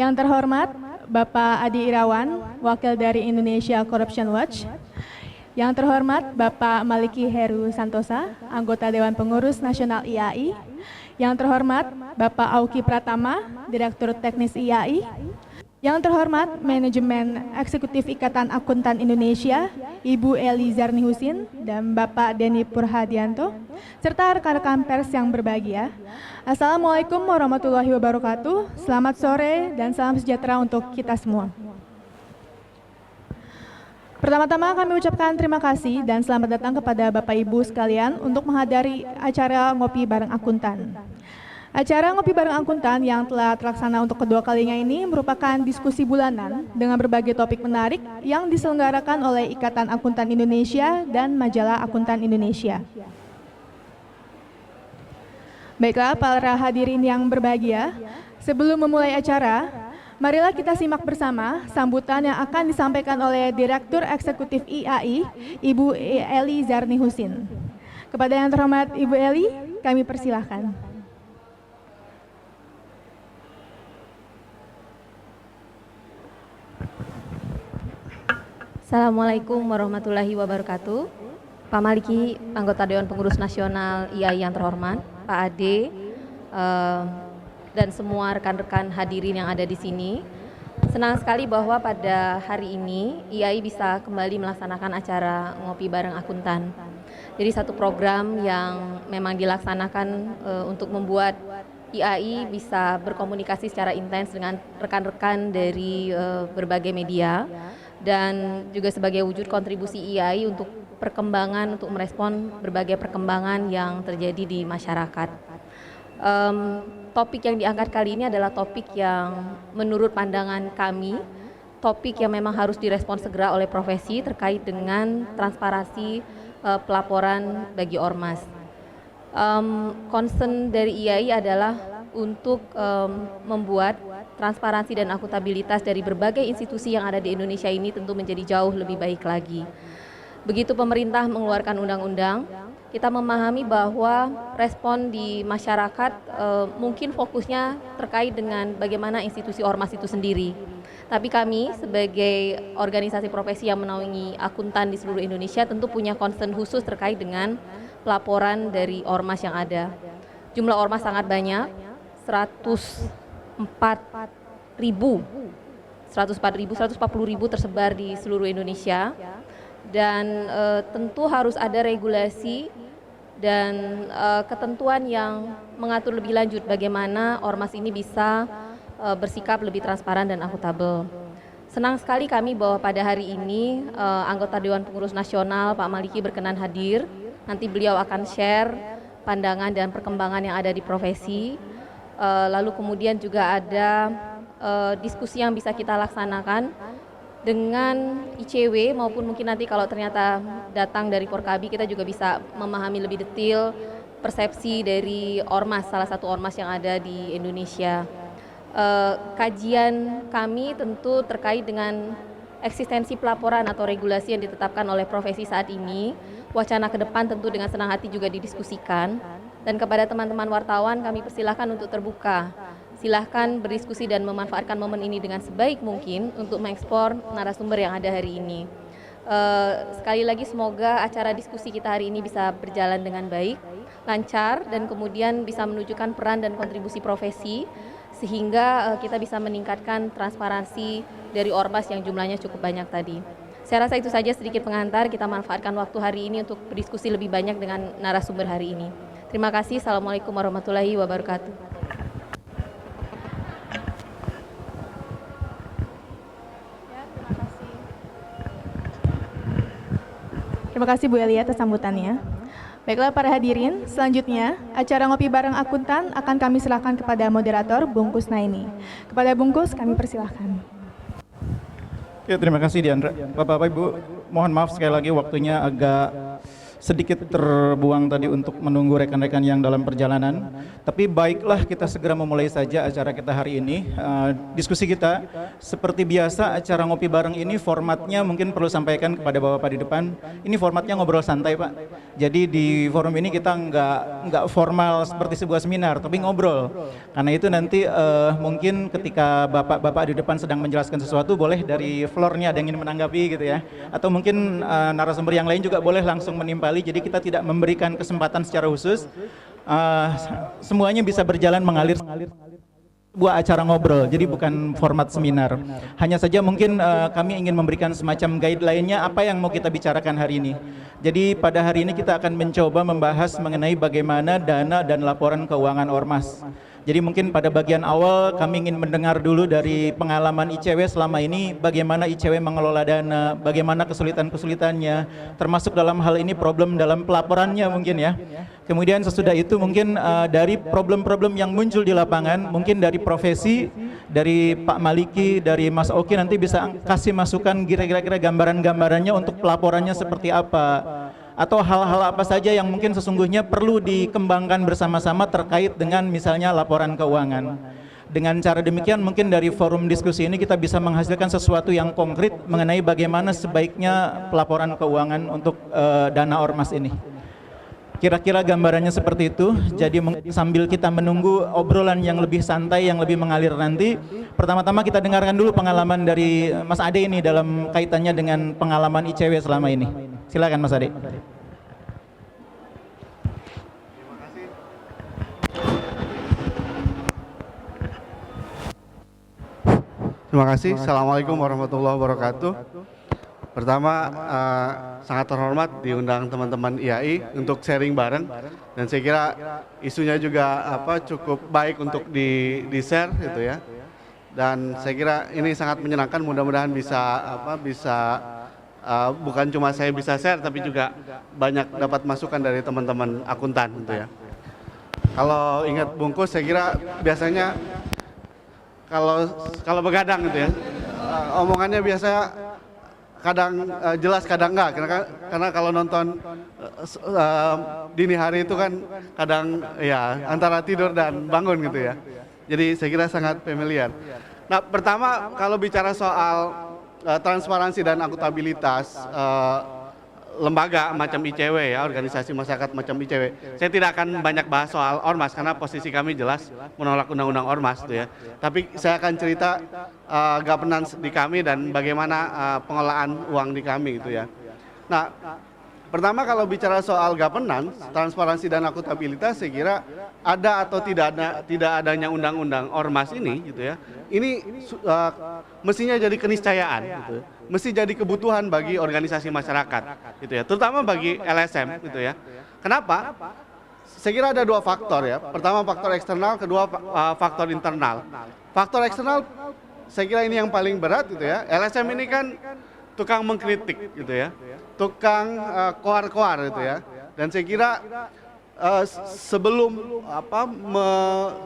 Yang terhormat Bapak Adi Irawan, wakil dari Indonesia Corruption Watch. Yang terhormat Bapak Maliki Heru Santosa, anggota Dewan Pengurus Nasional IAI. Yang terhormat Bapak Auki Pratama, Direktur Teknis IAI. Yang terhormat Manajemen Eksekutif Ikatan Akuntan Indonesia, Ibu Eli Zarni Husin dan Bapak Denny Purhadianto, serta rekan-rekan pers yang berbahagia. Assalamualaikum warahmatullahi wabarakatuh, selamat sore dan salam sejahtera untuk kita semua. Pertama-tama kami ucapkan terima kasih dan selamat datang kepada Bapak Ibu sekalian untuk menghadiri acara Ngopi Bareng Akuntan. Acara Ngopi Bareng Akuntan yang telah terlaksana untuk kedua kalinya ini merupakan diskusi bulanan dengan berbagai topik menarik yang diselenggarakan oleh Ikatan Akuntan Indonesia dan Majalah Akuntan Indonesia. Baiklah para hadirin yang berbahagia, sebelum memulai acara, marilah kita simak bersama sambutan yang akan disampaikan oleh Direktur Eksekutif IAI, Ibu Eli Zarni Husin. Kepada yang terhormat Ibu Eli, kami persilahkan. Assalamualaikum warahmatullahi wabarakatuh. Pak Maliki, anggota Dewan Pengurus Nasional IAI yang terhormat, Pak Ade, dan semua rekan-rekan hadirin yang ada di sini. Senang sekali bahwa pada hari ini IAI bisa kembali melaksanakan acara Ngopi Bareng Akuntan. Jadi satu program yang memang dilaksanakan untuk membuat IAI bisa berkomunikasi secara intens dengan rekan-rekan dari berbagai media dan juga sebagai wujud kontribusi IAI untuk perkembangan, untuk merespon berbagai perkembangan yang terjadi di masyarakat. Topik yang diangkat kali ini adalah topik yang menurut pandangan kami, topik yang memang harus direspon segera oleh profesi terkait dengan transparansi pelaporan bagi ormas. Concern dari IAI adalah untuk membuat transparansi dan akuntabilitas dari berbagai institusi yang ada di Indonesia ini tentu menjadi jauh lebih baik lagi. Begitu pemerintah mengeluarkan undang-undang, kita memahami bahwa respon di masyarakat mungkin fokusnya terkait dengan bagaimana institusi ormas itu sendiri. Tapi kami sebagai organisasi profesi yang menaungi akuntan di seluruh Indonesia tentu punya concern khusus terkait dengan pelaporan dari ormas yang ada. Jumlah ormas sangat banyak, 140.000 tersebar di seluruh Indonesia. Dan tentu harus ada regulasi dan ketentuan yang mengatur lebih lanjut bagaimana ormas ini bisa bersikap lebih transparan dan akuntabel. Senang sekali kami bahwa pada hari ini anggota Dewan Pengurus Nasional Pak Maliki berkenan hadir. Nanti beliau akan share pandangan dan perkembangan yang ada di profesi. Lalu kemudian juga ada diskusi yang bisa kita laksanakan dengan ICW maupun mungkin nanti kalau ternyata datang dari Forkabi kita juga bisa memahami lebih detail persepsi dari ormas, salah satu ormas yang ada di Indonesia. Kajian kami tentu terkait dengan eksistensi pelaporan atau regulasi yang ditetapkan oleh profesi saat ini. Wacana ke depan tentu dengan senang hati juga didiskusikan. Dan kepada teman-teman wartawan kami persilahkan untuk terbuka. Silahkan berdiskusi dan memanfaatkan momen ini dengan sebaik mungkin untuk mengekspor narasumber yang ada hari ini. Sekali lagi semoga acara diskusi kita hari ini bisa berjalan dengan baik, lancar, dan kemudian bisa menunjukkan peran dan kontribusi profesi sehingga kita bisa meningkatkan transparansi dari ormas yang jumlahnya cukup banyak tadi. Saya rasa itu saja sedikit pengantar, kita manfaatkan waktu hari ini untuk berdiskusi lebih banyak dengan narasumber hari ini. Terima kasih. Assalamualaikum warahmatullahi wabarakatuh. Terima kasih Bu Eli atas sambutannya. Baiklah para hadirin, selanjutnya acara Ngopi Bareng Akuntan akan kami serahkan kepada moderator Bungkus Naini. Kepada Bungkus kami persilahkan. Ya, terima kasih Diandra. Bapak-Bapak Ibu, mohon maaf sekali lagi waktunya agak sedikit terbuang tadi untuk menunggu rekan-rekan yang dalam perjalanan. Tapi baiklah kita segera memulai saja acara kita hari ini. Diskusi kita seperti biasa acara Ngopi Bareng ini formatnya mungkin perlu sampaikan kepada Bapak-Bapak di depan. Ini formatnya ngobrol santai Pak. Jadi di forum ini kita nggak formal seperti sebuah seminar, tapi ngobrol. Karena itu nanti mungkin ketika bapak-bapak di depan sedang menjelaskan sesuatu, boleh dari floor-nya ada yang ingin menanggapi gitu ya. Atau mungkin narasumber yang lain juga boleh langsung menimpali. Jadi kita tidak memberikan kesempatan secara khusus. Semuanya bisa berjalan mengalir sebuah acara ngobrol, jadi bukan format seminar. Hanya saja mungkin kami ingin memberikan semacam guideline-nya apa yang mau kita bicarakan hari ini. Jadi pada hari ini kita akan mencoba membahas mengenai bagaimana dana dan laporan keuangan Ormas. Jadi mungkin pada bagian awal kami ingin mendengar dulu dari pengalaman ICW selama ini, bagaimana ICW mengelola dana, bagaimana kesulitan-kesulitannya, termasuk dalam hal ini problem dalam pelaporannya mungkin ya. Kemudian sesudah itu mungkin dari problem-problem yang muncul di lapangan, mungkin dari profesi, dari Pak Maliki, dari Mas Oki nanti bisa kasih masukan kira-kira gambaran-gambarannya untuk pelaporannya seperti apa. Atau hal-hal apa saja yang mungkin sesungguhnya perlu dikembangkan bersama-sama terkait dengan misalnya laporan keuangan. Dengan cara demikian mungkin dari forum diskusi ini kita bisa menghasilkan sesuatu yang konkret mengenai bagaimana sebaiknya pelaporan keuangan untuk dana Ormas ini. Kira-kira gambarannya seperti itu. Jadi sambil kita menunggu obrolan yang lebih santai, yang lebih mengalir nanti, pertama-tama kita dengarkan dulu pengalaman dari Mas Ade ini dalam kaitannya dengan pengalaman ICW selama ini. Silakan Mas Ade. Terima kasih. Assalamualaikum warahmatullahi wabarakatuh. Pertama, sangat terhormat diundang teman-teman IAI untuk sharing bareng, dan saya kira isunya juga cukup baik untuk di-share gitu ya. Dan saya kira ini sangat menyenangkan, mudah-mudahan bisa bukan cuma saya bisa share, tapi juga banyak dapat masukan dari teman-teman akuntan gitu ya. Kalau ingat bungkus, saya kira biasanya kalau begadang gitu ya, omongannya biasa kadang jelas kadang enggak, karena kalau nonton dini hari itu kan kadang ya antara tidur dan bangun gitu ya. Jadi saya kira sangat familiar. Nah, pertama kalau bicara soal transparansi dan akuntabilitas lembaga macam ICW ya, organisasi masyarakat macam ICW. Saya tidak akan banyak bahas soal Ormas karena posisi kami jelas menolak undang-undang Ormas itu ya. Tapi saya akan cerita governance di kami dan bagaimana pengelolaan uang di kami itu ya. Nah, pertama kalau bicara soal governance, transparansi dan akuntabilitas, saya kira ada atau tidak adanya undang-undang Ormas ini gitu ya. Ini mestinya jadi keniscayaan gitu. Mesti jadi kebutuhan bagi organisasi masyarakat gitu ya, terutama bagi LSM gitu ya. Kenapa? Saya kira ada dua faktor ya. Pertama faktor eksternal, kedua faktor internal. Faktor eksternal saya kira ini yang paling berat gitu ya. LSM ini kan tukang mengkritik gitu ya, tukang koar-koar gitu ya. Dan saya kira sebelum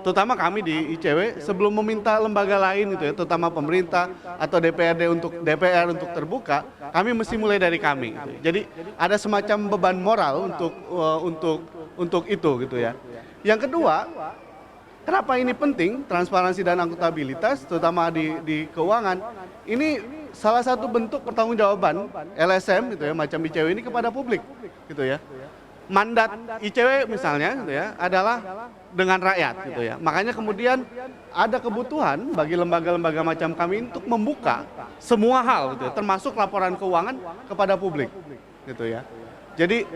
terutama kami di ICW sebelum meminta lembaga lain itu ya, terutama pemerintah atau DPR untuk terbuka, kami mesti mulai dari kami gitu. Jadi ada semacam beban moral untuk itu gitu ya. Yang kedua, kenapa ini penting transparansi dan akuntabilitas terutama di keuangan? Ini salah satu bentuk pertanggungjawaban LSM gitu ya, macam ICW ini kepada publik gitu ya. Mandat ICW misalnya gitu ya adalah dengan rakyat gitu ya. Makanya kemudian ada kebutuhan bagi lembaga-lembaga macam kami untuk membuka semua hal gitu ya, termasuk laporan keuangan kepada publik gitu ya. Jadi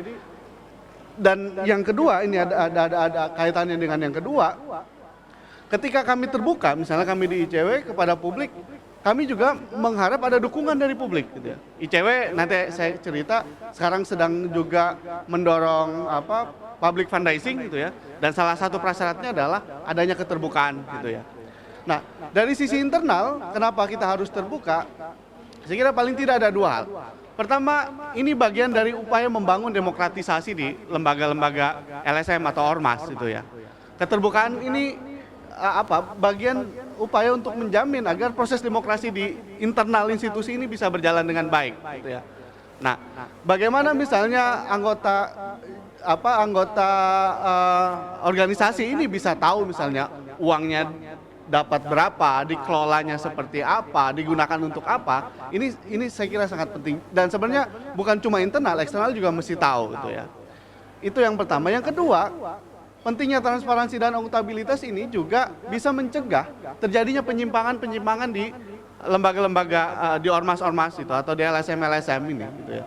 dan yang kedua ini ada kaitannya dengan yang kedua. Ketika kami terbuka, misalnya kami di ICW kepada publik, kami juga mengharap ada dukungan dari publik gitu ya. ICW nanti saya cerita sekarang sedang juga mendorong public fundraising gitu ya. Dan salah satu prasyaratnya adalah adanya keterbukaan gitu ya. Nah, dari sisi internal kenapa kita harus terbuka? Saya kira paling tidak ada dua hal. Pertama, ini bagian dari upaya membangun demokratisasi di lembaga-lembaga LSM atau Ormas gitu ya. Keterbukaan ini bagian upaya untuk menjamin agar proses demokrasi di internal institusi ini bisa berjalan dengan baik gitu ya. Nah, bagaimana misalnya anggota organisasi ini bisa tahu misalnya uangnya dapat berapa, dikelolanya seperti apa, digunakan untuk apa? Ini saya kira sangat penting dan sebenarnya bukan cuma internal, eksternal juga mesti tahu gitu ya. Itu yang pertama. Yang kedua, pentingnya transparansi dan akuntabilitas ini juga bisa mencegah terjadinya penyimpangan-penyimpangan di lembaga-lembaga di ormas-ormas itu atau di LSM-LSM ini gitu ya.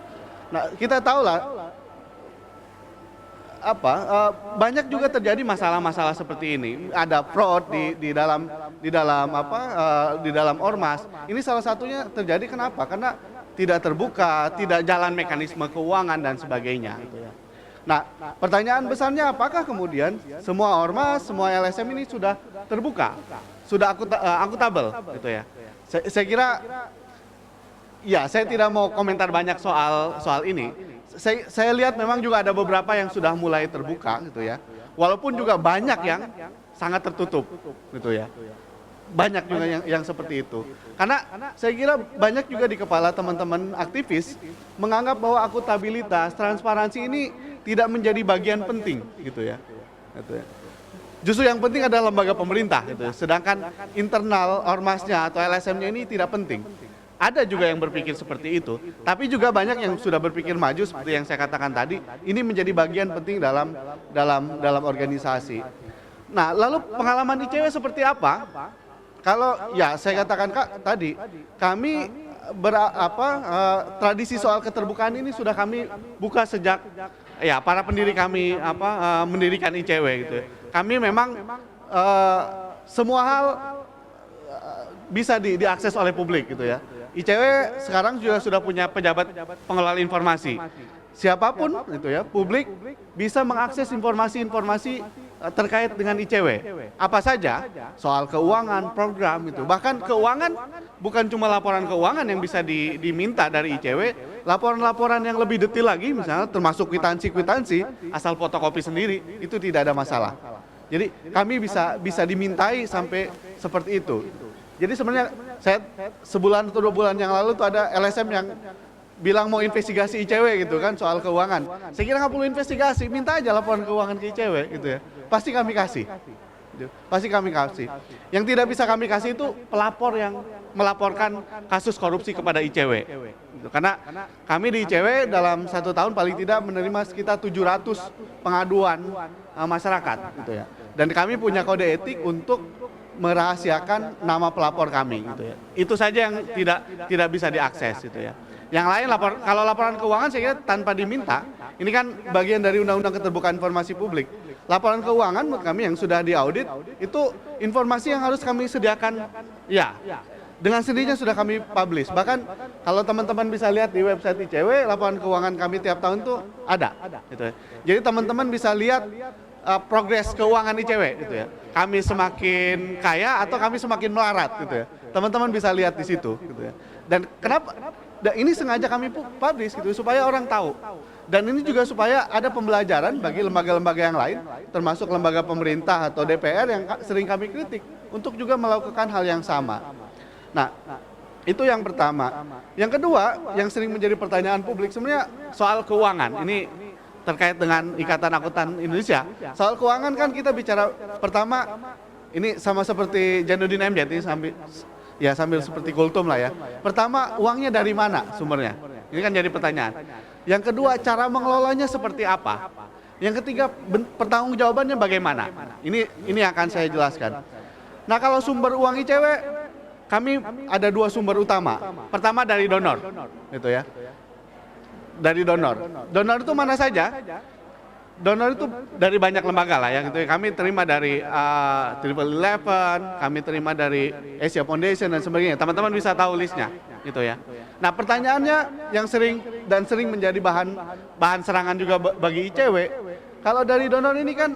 Nah, kita tahu lah banyak juga terjadi masalah-masalah seperti ini. Ada fraud di dalam ormas. Ini salah satunya terjadi kenapa? Karena tidak terbuka, tidak jalan mekanisme keuangan dan sebagainya gitu ya. Nah, pertanyaan besarnya apakah kemudian semua ormas, semua LSM ini sudah terbuka, sudah akuntabel gitu ya. Saya kira ya, saya tidak mau komentar banyak soal ini. Saya lihat memang juga ada beberapa yang sudah mulai terbuka gitu ya. Walaupun juga banyak yang sangat tertutup gitu ya. Banyak juga yang seperti itu. Karena saya kira banyak juga di kepala teman-teman aktivis menganggap bahwa akuntabilitas, transparansi ini tidak menjadi bagian penting gitu ya. Gitu ya. Justru yang penting adalah lembaga pemerintah gitu ya. Sedangkan internal ormasnya atau LSM-nya ini tidak penting. Ada juga yang berpikir seperti itu, tapi juga banyak yang sudah berpikir maju seperti yang saya katakan tadi. Ini menjadi bagian penting dalam organisasi. Nah, lalu pengalaman ICW seperti apa? Kalau ya saya katakan tadi, kami tradisi soal keterbukaan ini sudah kami buka sejak ya para pendiri kami mendirikan ICW gitu. Kami memang semua hal bisa diakses oleh publik gitu ya. ICW sekarang juga sudah punya pejabat pengelola informasi. Siapapun itu ya, publik bisa mengakses informasi-informasi terkait dengan ICW. Apa saja, soal keuangan, program itu. Bahkan keuangan bukan cuma laporan keuangan yang bisa diminta dari ICW, laporan-laporan yang lebih detail lagi misalnya termasuk kwitansi-kwitansi, asal fotokopi sendiri, itu tidak ada masalah. Jadi kami bisa dimintai sampai seperti itu. Jadi sebenarnya saya sebulan atau 2 bulan yang lalu tuh ada LSM yang bilang mau investigasi ICW gitu kan soal keuangan. Saya kira nggak perlu investigasi, minta aja laporan keuangan ke ICW gitu ya. Pasti kami kasih. Pasti kami kasih. Yang tidak bisa kami kasih itu pelapor yang melaporkan kasus korupsi kepada ICW. Gitu. Karena kami di ICW dalam 1 tahun paling tidak menerima sekitar 700 pengaduan masyarakat gitu ya. Dan kami punya kode etik untuk merahasiakan nama pelapor kami gitu ya. Itu saja yang tidak bisa diakses gitu ya. Yang lain kalau laporan keuangan saya kira tanpa diminta, ini kan bagian dari Undang-Undang Keterbukaan Informasi Publik. Laporan keuangan menurut kami yang sudah diaudit itu informasi yang harus kami sediakan ya. Dengan sendirinya sudah kami publish. Bahkan kalau teman-teman bisa lihat di website ICW, laporan keuangan kami tiap tahun itu ada gitu ya. Jadi teman-teman bisa lihat progres keuangan ICW gitu ya. Kami semakin kaya atau kami semakin melarat gitu ya. Teman-teman bisa lihat di situ gitu ya. Dan kenapa? Ini sengaja kami publish gitu supaya orang tahu. Dan ini juga supaya ada pembelajaran bagi lembaga-lembaga yang lain, termasuk lembaga pemerintah atau DPR yang sering kami kritik untuk juga melakukan hal yang sama. Nah, itu yang pertama. Yang kedua, yang sering menjadi pertanyaan publik sebenarnya soal keuangan. Ini terkait dengan Ikatan Akuntan Indonesia. Soal keuangan kan kita bicara pertama ini sama seperti Jainuddin MZ ini sambil seperti Kultum lah ya. Pertama, uangnya dari mana sumbernya? Ini kan jadi pertanyaan. Yang kedua, cara mengelolanya seperti apa? Yang ketiga, pertanggungjawabannya bagaimana? Ini akan saya jelaskan. Nah, kalau sumber uang ICW kami ada 2 sumber utama. Pertama dari donor, gitu ya. Dari donor. Donor itu mana saja? Donor itu dari banyak lembaga lah ya gitu ya. Kami terima dari Triple Eleven, kami terima dari Asia Foundation dan sebagainya. Teman-teman bisa tahu listnya gitu ya. Nah, pertanyaannya yang sering menjadi bahan serangan juga bagi ICW, kalau dari donor ini kan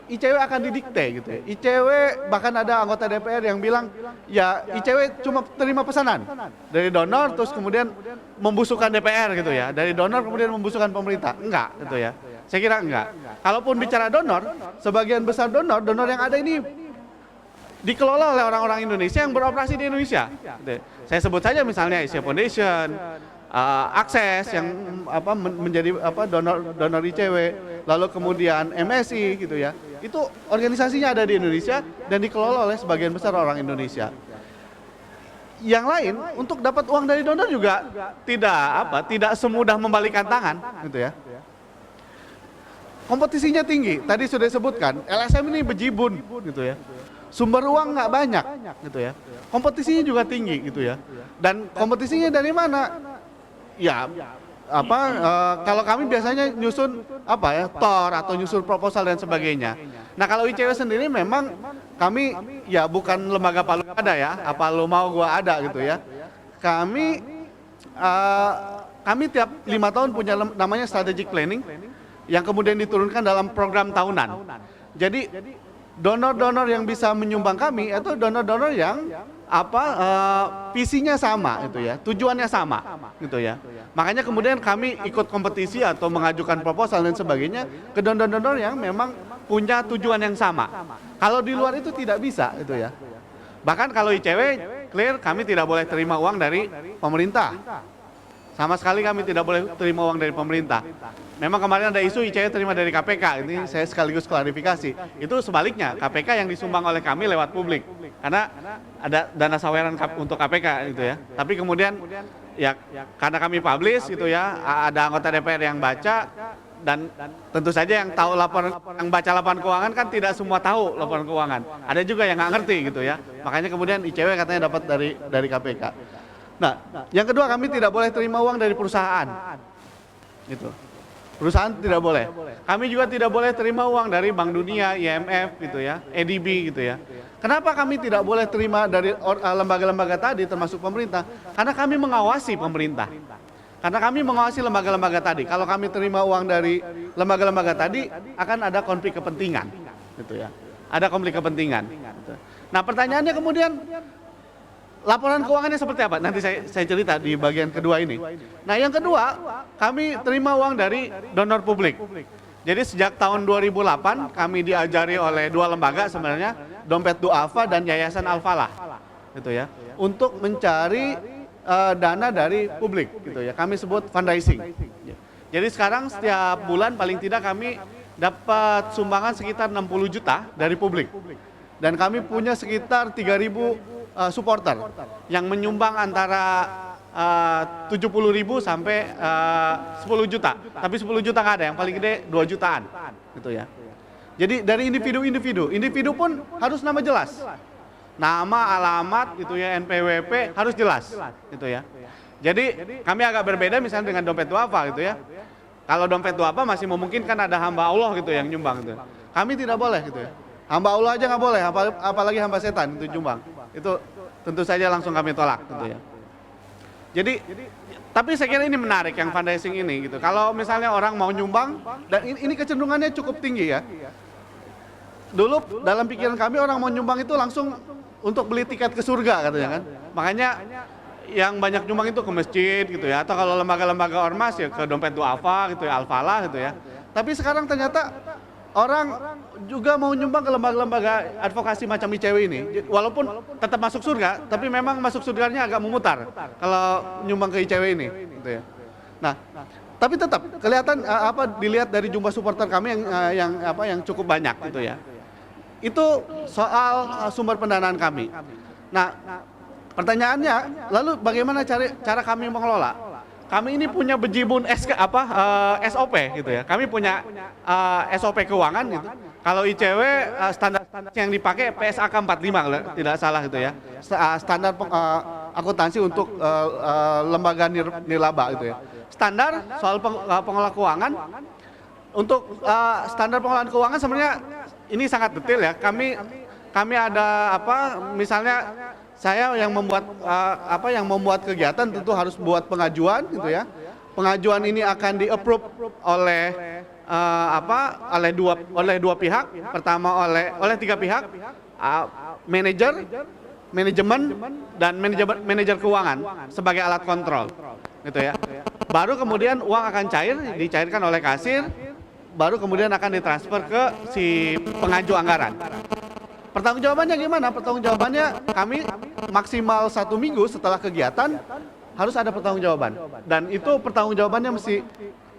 ICW akan didikte gitu ya. ICW bahkan ada anggota DPR yang bilang ya ICW cuma terima pesanan dari donor terus kemudian membusukkan DPR gitu ya. Dari donor kemudian membusukkan pemerintah. Enggak gitu ya. Saya kira enggak. Kalaupun bicara donor, sebagian besar donor yang ada ini dikelola oleh orang-orang Indonesia yang beroperasi di Indonesia. Saya sebut saja misalnya Asia Foundation, Akses yang menjadi donor ICW, lalu kemudian MSI gitu ya. Itu organisasinya ada di Indonesia dan dikelola oleh sebagian besar orang Indonesia. Yang lain untuk dapat uang dari donor juga tidak semudah membalikan tangan gitu ya. kompetisinya tinggi. Tadi sudah disebutkan, LSM ini bejibun gitu ya. Sumber uang nggak banyak gitu ya. Kompetisinya juga tinggi gitu ya. Dan kompetisinya dari mana? Ya kalau kami biasanya nyusun TOR atau nyusun proposal dan sebagainya. Nah, kalau ICW sendiri memang kami ya bukan lembaga palu ada ya, apa lu mau gua ada gitu ya. Kami tiap 5 tahun punya namanya strategic planning yang kemudian diturunkan dalam program tahunan. Jadi donor-donor yang bisa menyumbang kami itu donor-donor yang visinya sama gitu ya, tujuannya sama gitu ya. Makanya kemudian kami ikut kompetisi atau mengajukan proposal dan sebagainya ke donor-donor yang memang punya tujuan yang sama. Kalau di luar itu tidak bisa gitu ya. Bahkan kalau ICW clear kami tidak boleh terima uang dari pemerintah. Sama sekali kami tidak boleh terima uang dari pemerintah. Memang kemarin ada isu ICW terima dari KPK, ini saya sekaligus klarifikasi. Itu sebaliknya, KPK yang disumbang oleh kami lewat publik. Karena ada dana saweran untuk KPK gitu ya. Tapi kemudian ya karena kami publish gitu ya, ada anggota DPR yang baca dan tentu saja yang tahu yang baca laporan keuangan kan tidak semua tahu laporan keuangan. Ada juga yang nggak ngerti gitu ya. Makanya kemudian ICW katanya dapat dari KPK. Nah, yang kedua kami tidak boleh terima uang dari perusahaan. Gitu. Perusahaan tidak boleh. Kami juga tidak boleh terima uang dari Bank Dunia, IMF gitu ya, EDB gitu ya. Kenapa kami tidak boleh terima dari lembaga-lembaga tadi termasuk pemerintah? Karena kami mengawasi pemerintah. Karena kami mengawasi lembaga-lembaga tadi. Kalau kami terima uang dari lembaga-lembaga tadi akan ada konflik kepentingan gitu ya. Ada konflik kepentingan. Gitu. Nah, pertanyaannya kemudian laporan keuangannya seperti apa? Nanti saya cerita di bagian kedua ini. Nah, yang kedua, kami terima uang dari donor publik. Jadi sejak tahun 2008 kami diajari oleh dua lembaga sebenarnya, Dompet Duafa dan Yayasan Al-Falah. Gitu ya. Untuk mencari dana dari publik gitu ya. Kami sebut fundraising. Jadi sekarang setiap bulan paling tidak kami dapat sumbangan sekitar 60 juta dari publik. Dan kami punya sekitar 3.000 supporter yang menyumbang antara 70.000 sampai 10 juta. Tapi 10 juta nggak ada, yang paling gede 2 jutaan gitu ya. Jadi dari individu pun harus nama jelas. Nama, alamat gitu ya, NPWP harus jelas gitu ya. Jadi kami agak berbeda misalnya dengan Dompet Duafa gitu ya. Kalau Dompet Duafa masih memungkinkan ada hamba Allah gitu yang nyumbang gitu. Kami tidak boleh gitu ya. Hamba Allah aja nggak boleh, apalagi hamba setan itu nyumbang. Itu tentu saja langsung kami tolak gitu ya. Jadi tapi saya kira ini menarik yang fundraising ini gitu. Kalau misalnya orang mau nyumbang dan ini kecenderungannya cukup tinggi ya. Dulu dalam pikiran kami orang mau nyumbang itu langsung untuk beli tiket ke surga katanya kan. Makanya yang banyak nyumbang itu ke masjid gitu ya, atau kalau lembaga-lembaga ormas ya ke Dompet Duafa gitu ya, Al-Falah gitu ya. Tapi sekarang ternyata orang juga mau nyumbang ke lembaga-lembaga advokasi macam ICW ini, walaupun tetap masuk surga, tapi memang masuk surganya agak memutar kalau nyumbang ke ICW ini, gitu ya. Nah, tapi tetap kelihatan dilihat dari jumlah supporter kami yang cukup banyak, gitu ya. Itu soal sumber pendanaan kami. Nah, pertanyaannya, lalu bagaimana cara kami mengelola? Kami ini punya bejibun SOP gitu ya. Kami punya SOP keuangan gitu. Kalau ICW standar yang dipakai PSAK 45 kalau tidak salah gitu ya. Standar akuntansi untuk lembaga nirlaba gitu ya. Standar soal pengelola keuangan untuk standar pengelolaan keuangan sebenarnya ini sangat detail ya. Kami ada misalnya saya yang membuat kegiatan tentu harus buat pengajuan gitu ya. Pengajuan ini akan di-approve oleh oleh dua pihak. Pertama oleh tiga pihak, manajemen dan manajer keuangan sebagai alat kontrol gitu ya. Baru kemudian uang akan dicairkan oleh kasir, baru kemudian akan ditransfer ke si pengaju anggaran. Pertanggungjawabannya gimana? Pertanggungjawabannya kami maksimal 1 minggu setelah kegiatan harus ada pertanggungjawaban. Dan itu pertanggungjawabannya mesti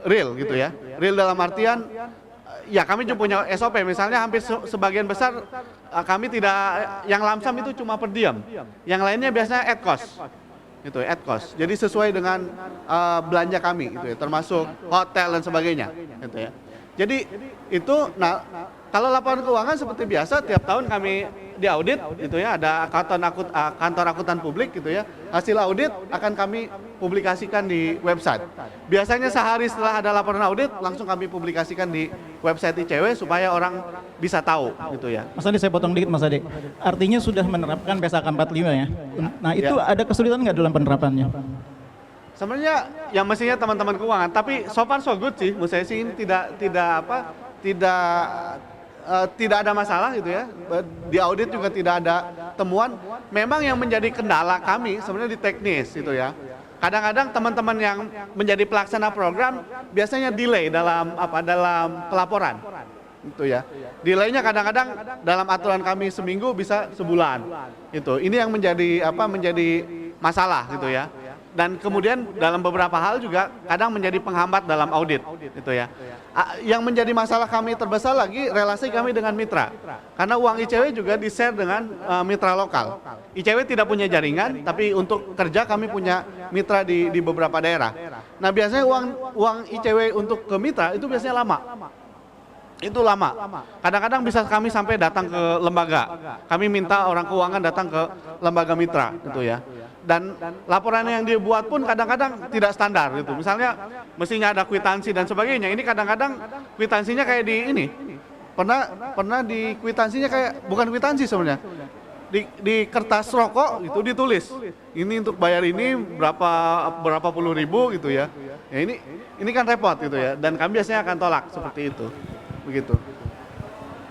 real gitu ya. Real dalam artian ya kami juga punya SOP. Misalnya hampir sebagian besar kami tidak, yang lamsam itu cuma per diem. Yang lainnya biasanya at cost. Gitu, at cost. Jadi sesuai dengan belanja kami gitu ya, termasuk hotel dan sebagainya gitu ya. Jadi itu, nah kalau laporan keuangan seperti biasa tiap tahun kami diaudit gitu ya, ada kantor akuntan publik gitu ya. Hasil audit akan kami publikasikan di website. Biasanya sehari setelah ada laporan audit langsung kami publikasikan di website ICW supaya orang bisa tahu gitu ya. Mas Ade, saya potong dikit Mas Ade. Artinya sudah menerapkan PSAK 45 ya. Nah itu ada kesulitan nggak dalam penerapannya? Sebenarnya yang mestinya teman-teman keuangan, tapi so far so good sih, menurut saya sih ini tidak ada masalah gitu ya. Di audit juga tidak ada temuan. Memang yang menjadi kendala kami sebenarnya di teknis gitu ya. Kadang-kadang teman-teman yang menjadi pelaksana program biasanya delay dalam pelaporan gitu ya. Delaynya kadang-kadang dalam aturan kami seminggu bisa sebulan. Itu. Ini yang menjadi masalah gitu ya. Dan kemudian dalam beberapa hal juga kadang menjadi penghambat dalam audit gitu ya. Yang menjadi masalah kami terbesar lagi relasi kami dengan mitra. Karena uang ICW juga di-share dengan mitra lokal. ICW tidak punya jaringan, tapi untuk kerja kami punya mitra di beberapa daerah. Nah, biasanya uang ICW untuk ke mitra itu biasanya lama. Itu lama. Kadang-kadang bisa kami sampai datang ke lembaga. Kami minta orang keuangan datang ke lembaga mitra gitu ya. Dan laporan yang dibuat pun kadang-kadang tidak standar gitu. Misalnya mestinya ada kwitansi dan sebagainya. Ini kadang-kadang kwitansinya kayak di ini. Pernah di kwitansinya kayak bukan kwitansi sebenarnya. Di kertas rokok itu ditulis. Ini untuk bayar ini berapa puluh ribu gitu ya. Ya ini kan repot gitu ya. Dan kami biasanya akan tolak seperti itu. Begitu.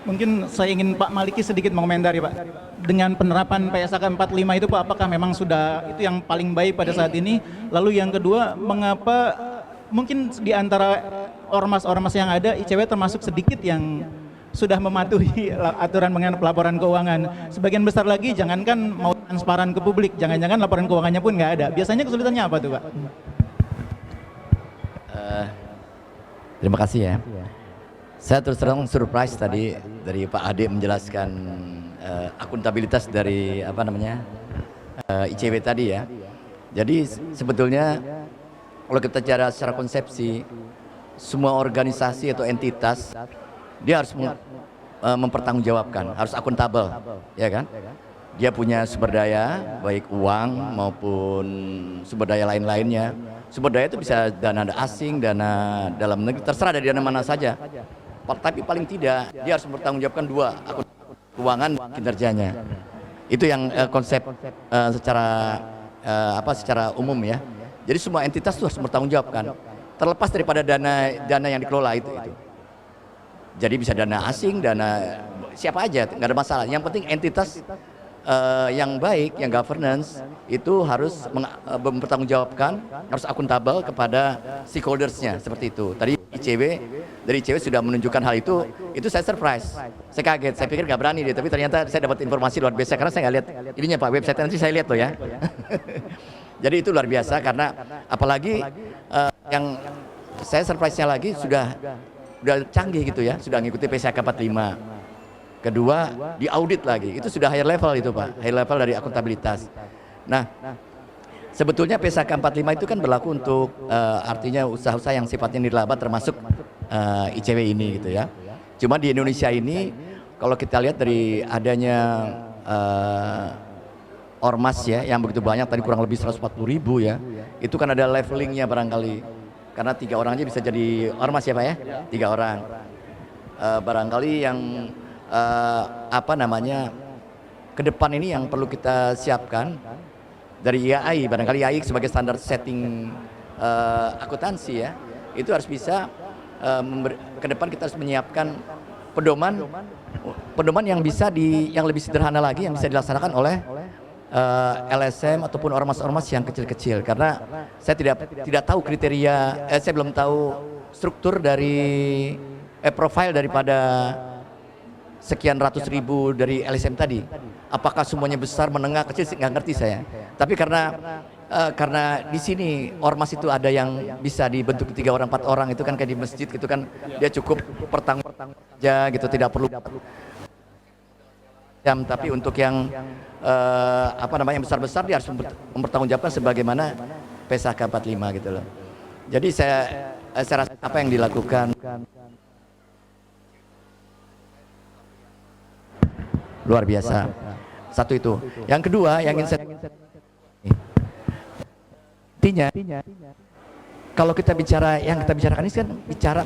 Mungkin saya ingin Pak Maliki sedikit mengomentari Pak. Dengan penerapan PSAK 45 itu Pak, apakah memang sudah itu yang paling baik pada saat ini? Lalu yang kedua, mengapa mungkin di antara ormas-ormas yang ada, ICW termasuk sedikit yang sudah mematuhi aturan mengenai pelaporan keuangan. Sebagian besar lagi jangankan mau transparan ke publik, jangan-jangan laporan keuangannya pun nggak ada. Biasanya kesulitannya apa tuh Pak? Terima kasih ya. Saya terus terang surprise tadi dari Pak Ade menjelaskan akuntabilitas dari ICW tadi ya. Jadi sebetulnya kalau kita bicara secara konsepsi, semua organisasi atau entitas dia harus mempertanggungjawabkan, harus akuntabel, ya kan? Dia punya sumber daya, baik uang maupun sumber daya lain-lainnya. Sumber daya itu bisa dana asing, dana dalam negeri, terserah dari dana mana saja. Tapi paling tidak dia harus mempertanggungjawabkan dua, akun keuangan kinerjanya. Itu yang konsep secara umum ya. Jadi semua entitas itu harus bertanggungjawabkan, terlepas daripada dana yang dikelola itu. Jadi bisa dana asing, dana siapa aja, nggak ada masalah. Yang penting entitas yang baik, yang governance itu harus mempertanggungjawabkan, harus akuntabel kepada stakeholdersnya seperti itu. Tadi dari ICW sudah menunjukkan hal itu saya surprise, saya kaget, saya pikir nggak berani dia, tapi ternyata saya dapat informasi luar biasa karena saya nggak lihat ininya Pak, website nanti saya lihat loh ya. Jadi itu luar biasa karena apalagi yang saya surprise-nya lagi sudah canggih gitu ya, sudah ngikuti PSAK 45. Kedua, diaudit lagi, itu sudah higher level itu Pak, high level dari akuntabilitas. Nah, sebetulnya PSAK 45 itu kan berlaku untuk artinya usaha-usaha yang sifatnya nirlaba termasuk ICW ini gitu ya. Cuma di Indonesia ini, kalau kita lihat dari adanya ormas ya, yang begitu banyak, tadi kurang lebih 140.000 ya, itu kan ada levelingnya barangkali. Karena 3 orang aja bisa jadi ormas ya Pak ya, 3 orang. Barangkali yang ke depan ini yang perlu kita siapkan dari IAI, barangkali IAI sebagai standar setting akuntansi ya, itu harus bisa ke depan kita harus menyiapkan pedoman yang bisa yang lebih sederhana lagi, yang bisa dilaksanakan oleh LSM ataupun ormas-ormas yang kecil-kecil, karena saya tidak tahu kriteria, saya belum tahu struktur dari profile daripada sekian ratus ribu dari LSM tadi. Apakah semuanya besar, menengah, kecil, nggak ngerti saya. Tapi karena di sini ormas itu ada yang bisa dibentuk 3 orang 4 orang, itu kan kayak di masjid gitu kan, dia cukup pertang aja gitu, tidak perlu jam. Tapi untuk yang yang besar-besar dia harus mempertanggungjawabkan sebagaimana PSAK 45 gitu loh. Jadi saya rasa apa yang dilakukan luar biasa. Satu itu. Yang kedua yang ingin saya intinya kalau kita bicara yang kita bicarakan ini kan bicara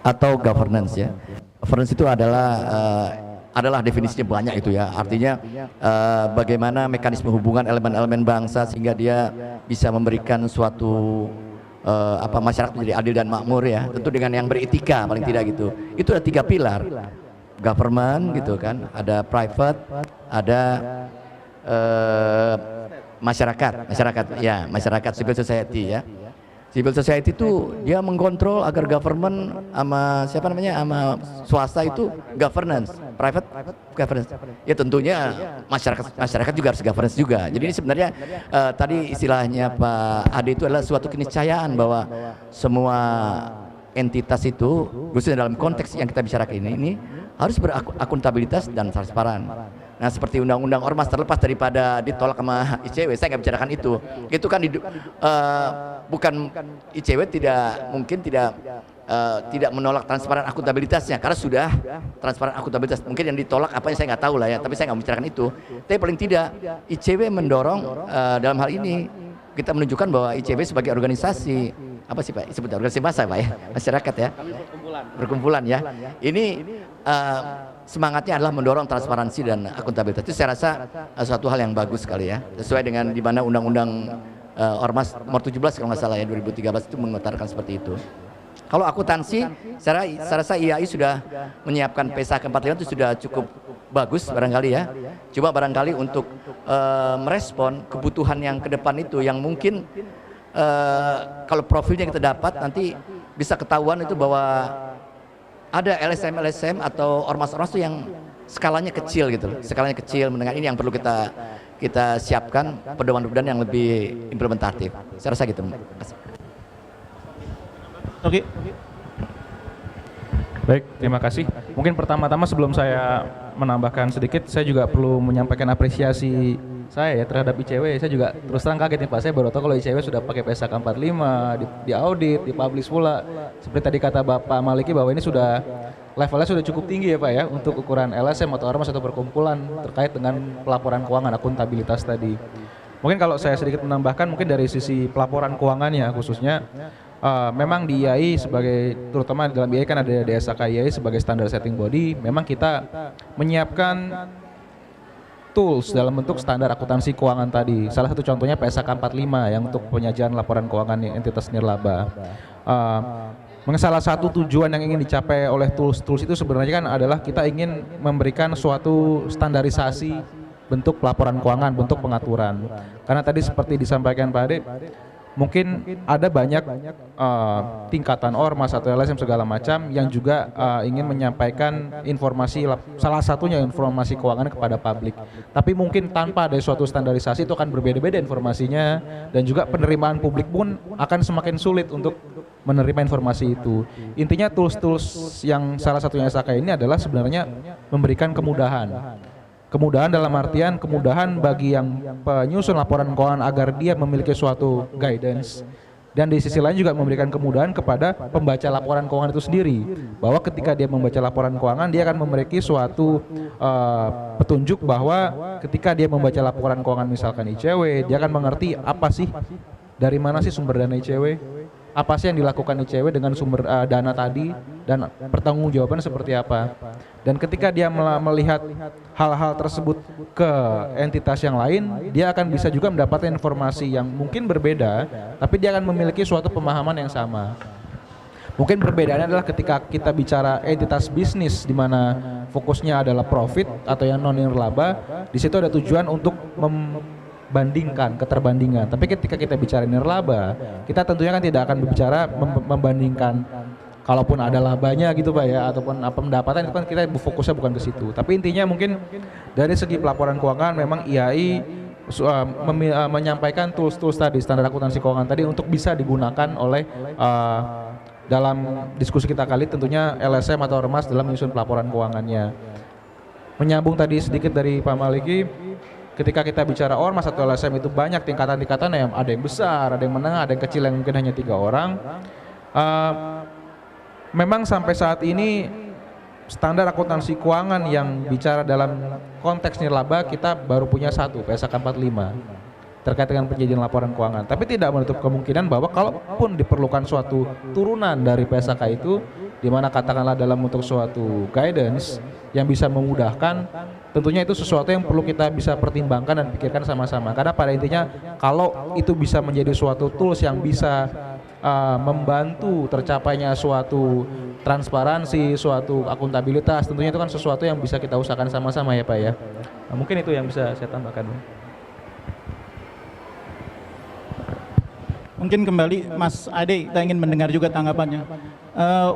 atau governance ya. Governance itu adalah definisinya banyak itu ya. Artinya bagaimana mekanisme hubungan elemen-elemen bangsa sehingga dia bisa memberikan suatu masyarakat menjadi adil dan makmur ya. Tentu dengan yang beretika paling tidak gitu. Itu ada 3 pilar. Government gitu kan, ada private, ada masyarakat civil society ya. Civil society itu dia mengkontrol agar government sama swasta itu governance, private governance. Ya tentunya masyarakat juga harus governance juga. Jadi ini sebenarnya tadi istilahnya Pak Ade itu adalah suatu keniscayaan bahwa semua entitas itu khususnya dalam konteks yang kita bicarakan ini harus berakuntabilitas dan transparan. Nah seperti undang-undang ormas terlepas daripada ditolak sama ICW, saya nggak bicarakan itu. Itu kan bukan ICW tidak menolak transparan akuntabilitasnya karena sudah transparan akuntabilitas. Mungkin yang ditolak apanya saya nggak tahu lah ya, tapi saya nggak bicarakan itu. Tapi paling tidak ICW mendorong dalam hal ini kita menunjukkan bahwa ICW sebagai organisasi apa sih Pak? Sebut organisasi massa Pak ya, masyarakat ya. Berkumpulan ya. Ini semangatnya adalah mendorong transparansi dan akuntabilitas. Itu saya rasa suatu hal yang bagus sekali ya. Sesuai dengan di mana Undang-Undang Ormas nomor 17 kalau nggak salah ya 2013 itu mengutarakan seperti itu. Kalau akuntansi, saya rasa IAI sudah menyiapkan PSA ke-45 itu sudah cukup bagus barangkali ya. Cuma barangkali untuk merespon kebutuhan yang ke depan itu yang mungkin kalau profilnya kita dapat nanti bisa ketahuan itu bahwa ada LSM atau ormas-ormas itu yang skalanya kecil gitu loh. Skalanya kecil mendengar ini yang perlu kita siapkan pedoman-pedoman yang lebih implementatif. Saya rasa gitu. Oke. Baik, terima kasih. Mungkin pertama-tama sebelum saya menambahkan sedikit, saya juga perlu menyampaikan apresiasi saya ya terhadap ICW. Saya juga terus terang kaget nih Pak, saya baru tahu kalau ICW sudah pakai PSAK 45, di audit, dipublish pula. Seperti tadi kata Bapak Maliki bahwa ini sudah levelnya sudah cukup tinggi ya Pak ya untuk ukuran LSM atau ormas atau perkumpulan terkait dengan pelaporan keuangan, akuntabilitas tadi. Mungkin kalau saya sedikit menambahkan mungkin dari sisi pelaporan keuangannya khususnya memang di IAI sebagai, terutama dalam IAI kan ada DSAK IAI sebagai standar setting body, memang kita menyiapkan tools dalam bentuk standar akuntansi keuangan tadi. Salah satu contohnya PSAK 45 yang untuk penyajian laporan keuangan entitas nirlaba. Salah satu tujuan yang ingin dicapai oleh tools itu sebenarnya kan adalah kita ingin memberikan suatu standarisasi bentuk pelaporan keuangan, bentuk pengaturan. Karena tadi seperti disampaikan Pak Ade, mungkin ada banyak tingkatan ormas atau LSM segala macam yang juga ingin menyampaikan informasi, salah satunya informasi keuangan kepada publik. Tapi mungkin tanpa ada suatu standarisasi itu akan berbeda-beda informasinya dan juga penerimaan publik pun akan semakin sulit untuk menerima informasi itu. Intinya tools-tools yang salah satunya SAK ini adalah sebenarnya memberikan kemudahan. Kemudahan dalam artian kemudahan bagi yang penyusun laporan keuangan agar dia memiliki suatu guidance, dan di sisi lain juga memberikan kemudahan kepada pembaca laporan keuangan itu sendiri bahwa ketika dia membaca laporan keuangan dia akan memiliki suatu petunjuk bahwa ketika dia membaca laporan keuangan misalkan ICW, dia akan mengerti apa sih, dari mana sih sumber dana ICW, apa sih yang dilakukan ICW dengan sumber dana tadi, dan pertanggungjawaban seperti apa. Dan ketika dia melihat hal-hal tersebut ke entitas yang lain, dia akan bisa juga mendapatkan informasi yang mungkin berbeda, tapi dia akan memiliki suatu pemahaman yang sama. Mungkin perbedaannya adalah ketika kita bicara entitas bisnis di mana fokusnya adalah profit atau yang non nirlaba, di situ ada tujuan untuk membandingkan keterbandingan. Tapi ketika kita bicara nirlaba, kita tentunya kan tidak akan berbicara membandingkan kalaupun ada labanya gitu Pak ya, ataupun apa pendapatan, itu kan kita fokusnya bukan ke situ. Tapi intinya mungkin dari segi pelaporan keuangan memang IAI menyampaikan tools-tools tadi, standar akuntansi keuangan tadi untuk bisa digunakan oleh dalam diskusi kita kali tentunya LSM atau ormas dalam menyusun pelaporan keuangannya. Menyambung tadi sedikit dari Pak Maliki, ketika kita bicara ormas atau LSM itu banyak tingkatan-tingkatan yang ada yang besar, ada yang menengah, ada yang kecil yang mungkin hanya 3 orang. Memang sampai saat ini standar akuntansi keuangan yang bicara dalam konteks nirlaba kita baru punya satu, PSAK 45 terkait dengan penyajian laporan keuangan. Tapi tidak menutup kemungkinan bahwa kalaupun diperlukan suatu turunan dari PSAK itu, di mana katakanlah dalam untuk suatu guidance yang bisa memudahkan, tentunya itu sesuatu yang perlu kita bisa pertimbangkan dan pikirkan sama-sama. Karena pada intinya kalau itu bisa menjadi suatu tools yang bisa membantu tercapainya suatu transparansi, suatu akuntabilitas, tentunya itu kan sesuatu yang bisa kita usahakan sama-sama ya Pak ya. Nah, mungkin itu yang bisa saya tambahkan. Mungkin kembali Mas Ade, kita ingin mendengar juga tanggapannya.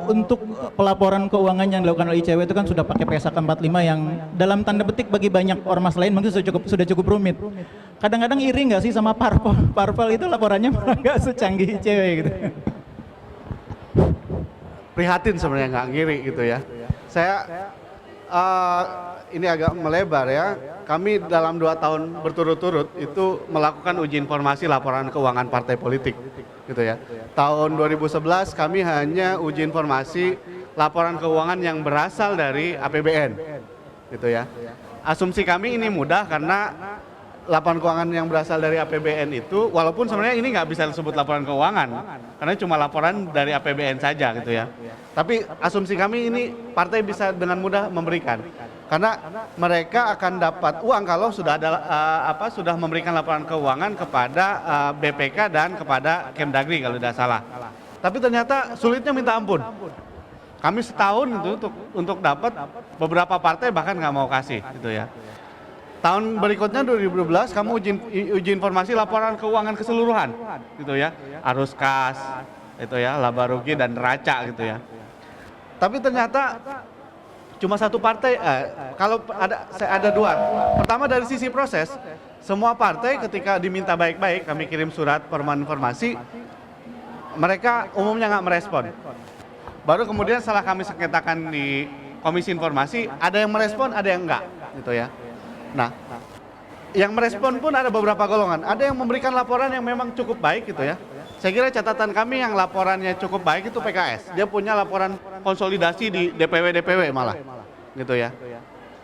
Untuk pelaporan keuangan yang dilakukan oleh ICW itu kan sudah pakai PSAK 45 yang dalam tanda petik bagi banyak ormas lain mungkin sudah cukup rumit. Kadang-kadang iri nggak sih sama parpol? Parpol itu laporannya nggak secanggih ICW gitu. Prihatin sebenarnya, nggak ngiri gitu ya. Saya ini agak melebar ya. Kami dalam 2 tahun berturut-turut itu melakukan uji informasi laporan keuangan partai politik gitu ya. Tahun 2011 kami hanya uji informasi laporan keuangan yang berasal dari APBN gitu ya. Asumsi kami ini mudah karena laporan keuangan yang berasal dari APBN itu, walaupun sebenarnya ini nggak bisa disebut laporan keuangan karena cuma laporan dari APBN saja gitu ya. Tapi asumsi kami ini partai bisa dengan mudah memberikan, karena mereka akan dapat uang kalau sudah ada sudah memberikan laporan keuangan kepada BPK dan kepada Kemdagri kalau tidak salah. Tapi ternyata sulitnya minta ampun. Kami setahun itu untuk dapat, beberapa partai bahkan nggak mau kasih gitu ya. Tahun berikutnya 2012 kamu uji informasi laporan keuangan keseluruhan gitu ya, arus kas itu ya, laba rugi dan neraca gitu ya. Tapi ternyata cuma satu partai, kalau ada 2. Pertama dari sisi proses, semua partai ketika diminta baik-baik, kami kirim surat permohonan informasi, mereka umumnya nggak merespon. Baru kemudian setelah kami sengketakan di Komisi Informasi, ada yang merespon, ada yang enggak gitu ya. Nah, yang merespon pun ada beberapa golongan. Ada yang memberikan laporan yang memang cukup baik gitu ya. Saya kira catatan kami yang laporannya cukup baik itu PKS. Dia punya laporan konsolidasi di DPW malah gitu ya.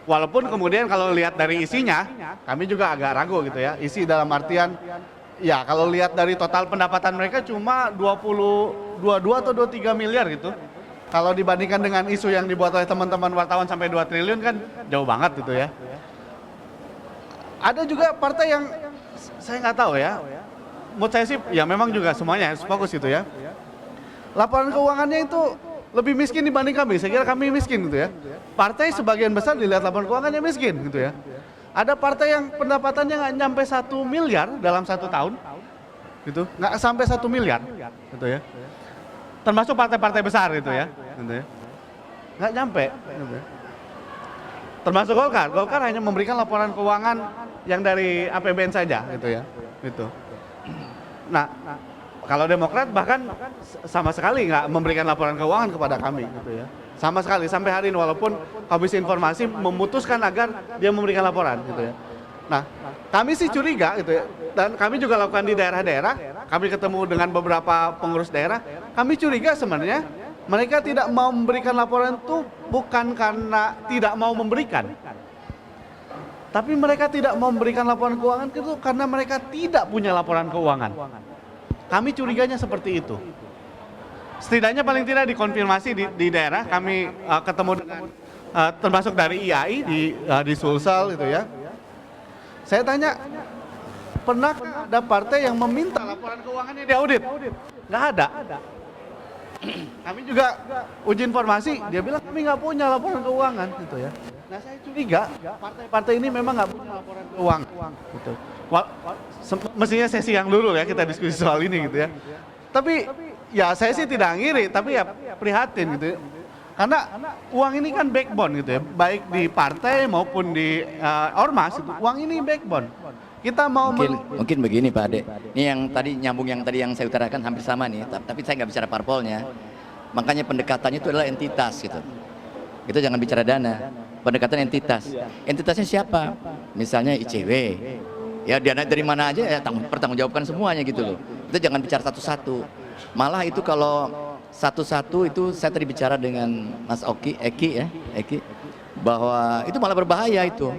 Walaupun kemudian kalau lihat dari isinya, kami juga agak ragu gitu ya. Isi dalam artian, ya kalau lihat dari total pendapatan mereka cuma 22 atau 23 miliar gitu. Kalau dibandingkan dengan isu yang dibuat oleh teman-teman wartawan sampai 2 triliun kan jauh banget gitu ya. Ada juga partai yang saya nggak tahu ya. Menurut saya sih ya memang juga semuanya harus fokus gitu ya. Laporan keuangannya itu lebih miskin dibanding kami. Saya kira kami miskin gitu ya. Partai sebagian besar dilihat laporan keuangannya miskin gitu ya. Ada partai yang pendapatannya nggak nyampe 1 miliar dalam 1 tahun gitu. Nggak sampai 1 miliar gitu ya. Termasuk partai-partai besar gitu ya. Gitu ya. Nggak nyampe gitu ya. Termasuk Golkar hanya memberikan laporan keuangan yang dari APBN saja gitu ya. Gitu. Nah, kalau Demokrat bahkan sama sekali nggak memberikan laporan keuangan kepada kami gitu ya. Sama sekali sampai hari ini, walaupun Komisi Informasi memutuskan agar dia memberikan laporan gitu ya. Nah, kami sih curiga gitu ya. Dan kami juga lakukan di daerah-daerah, kami ketemu dengan beberapa pengurus daerah, kami curiga sebenarnya mereka tidak mau memberikan laporan itu bukan karena tidak mau memberikan. Tapi mereka tidak mau memberikan laporan keuangan itu karena mereka tidak punya laporan keuangan. Kami curiganya seperti itu. Setidaknya paling tidak dikonfirmasi di daerah, kami ketemu dengan termasuk dari IAI di Sulsel gitu ya. Saya tanya, pernah ada partai yang meminta laporan keuangannya diaudit? Nggak ada. Kami juga uji informasi, dia bilang kami nggak punya laporan keuangan gitu ya. Nah saya curiga partai-partai ini memang nggak punya laporan keuangan gitu. Mestinya sesi yang dulu ya kita diskusi soal ini gitu ya. Tapi ya saya sih tidak ngiri, tapi ya prihatin gitu ya. Karena uang ini kan backbone gitu ya, baik di partai maupun di ormas itu, uang ini backbone. Kita mau mungkin begini Pak Ade, ini yang tadi nyambung yang tadi yang saya utarakan hampir sama nih, tapi saya nggak bicara parpolnya. Makanya pendekatannya itu adalah entitas gitu. Itu jangan bicara dana, pendekatan entitas. Entitasnya siapa? Misalnya ICW, ya dana dari mana aja ya pertanggungjawabkan semuanya gitu loh. Itu jangan bicara satu-satu. Malah itu kalau satu-satu itu saya tadi bicara dengan Mas Eki, bahwa itu malah berbahaya itu.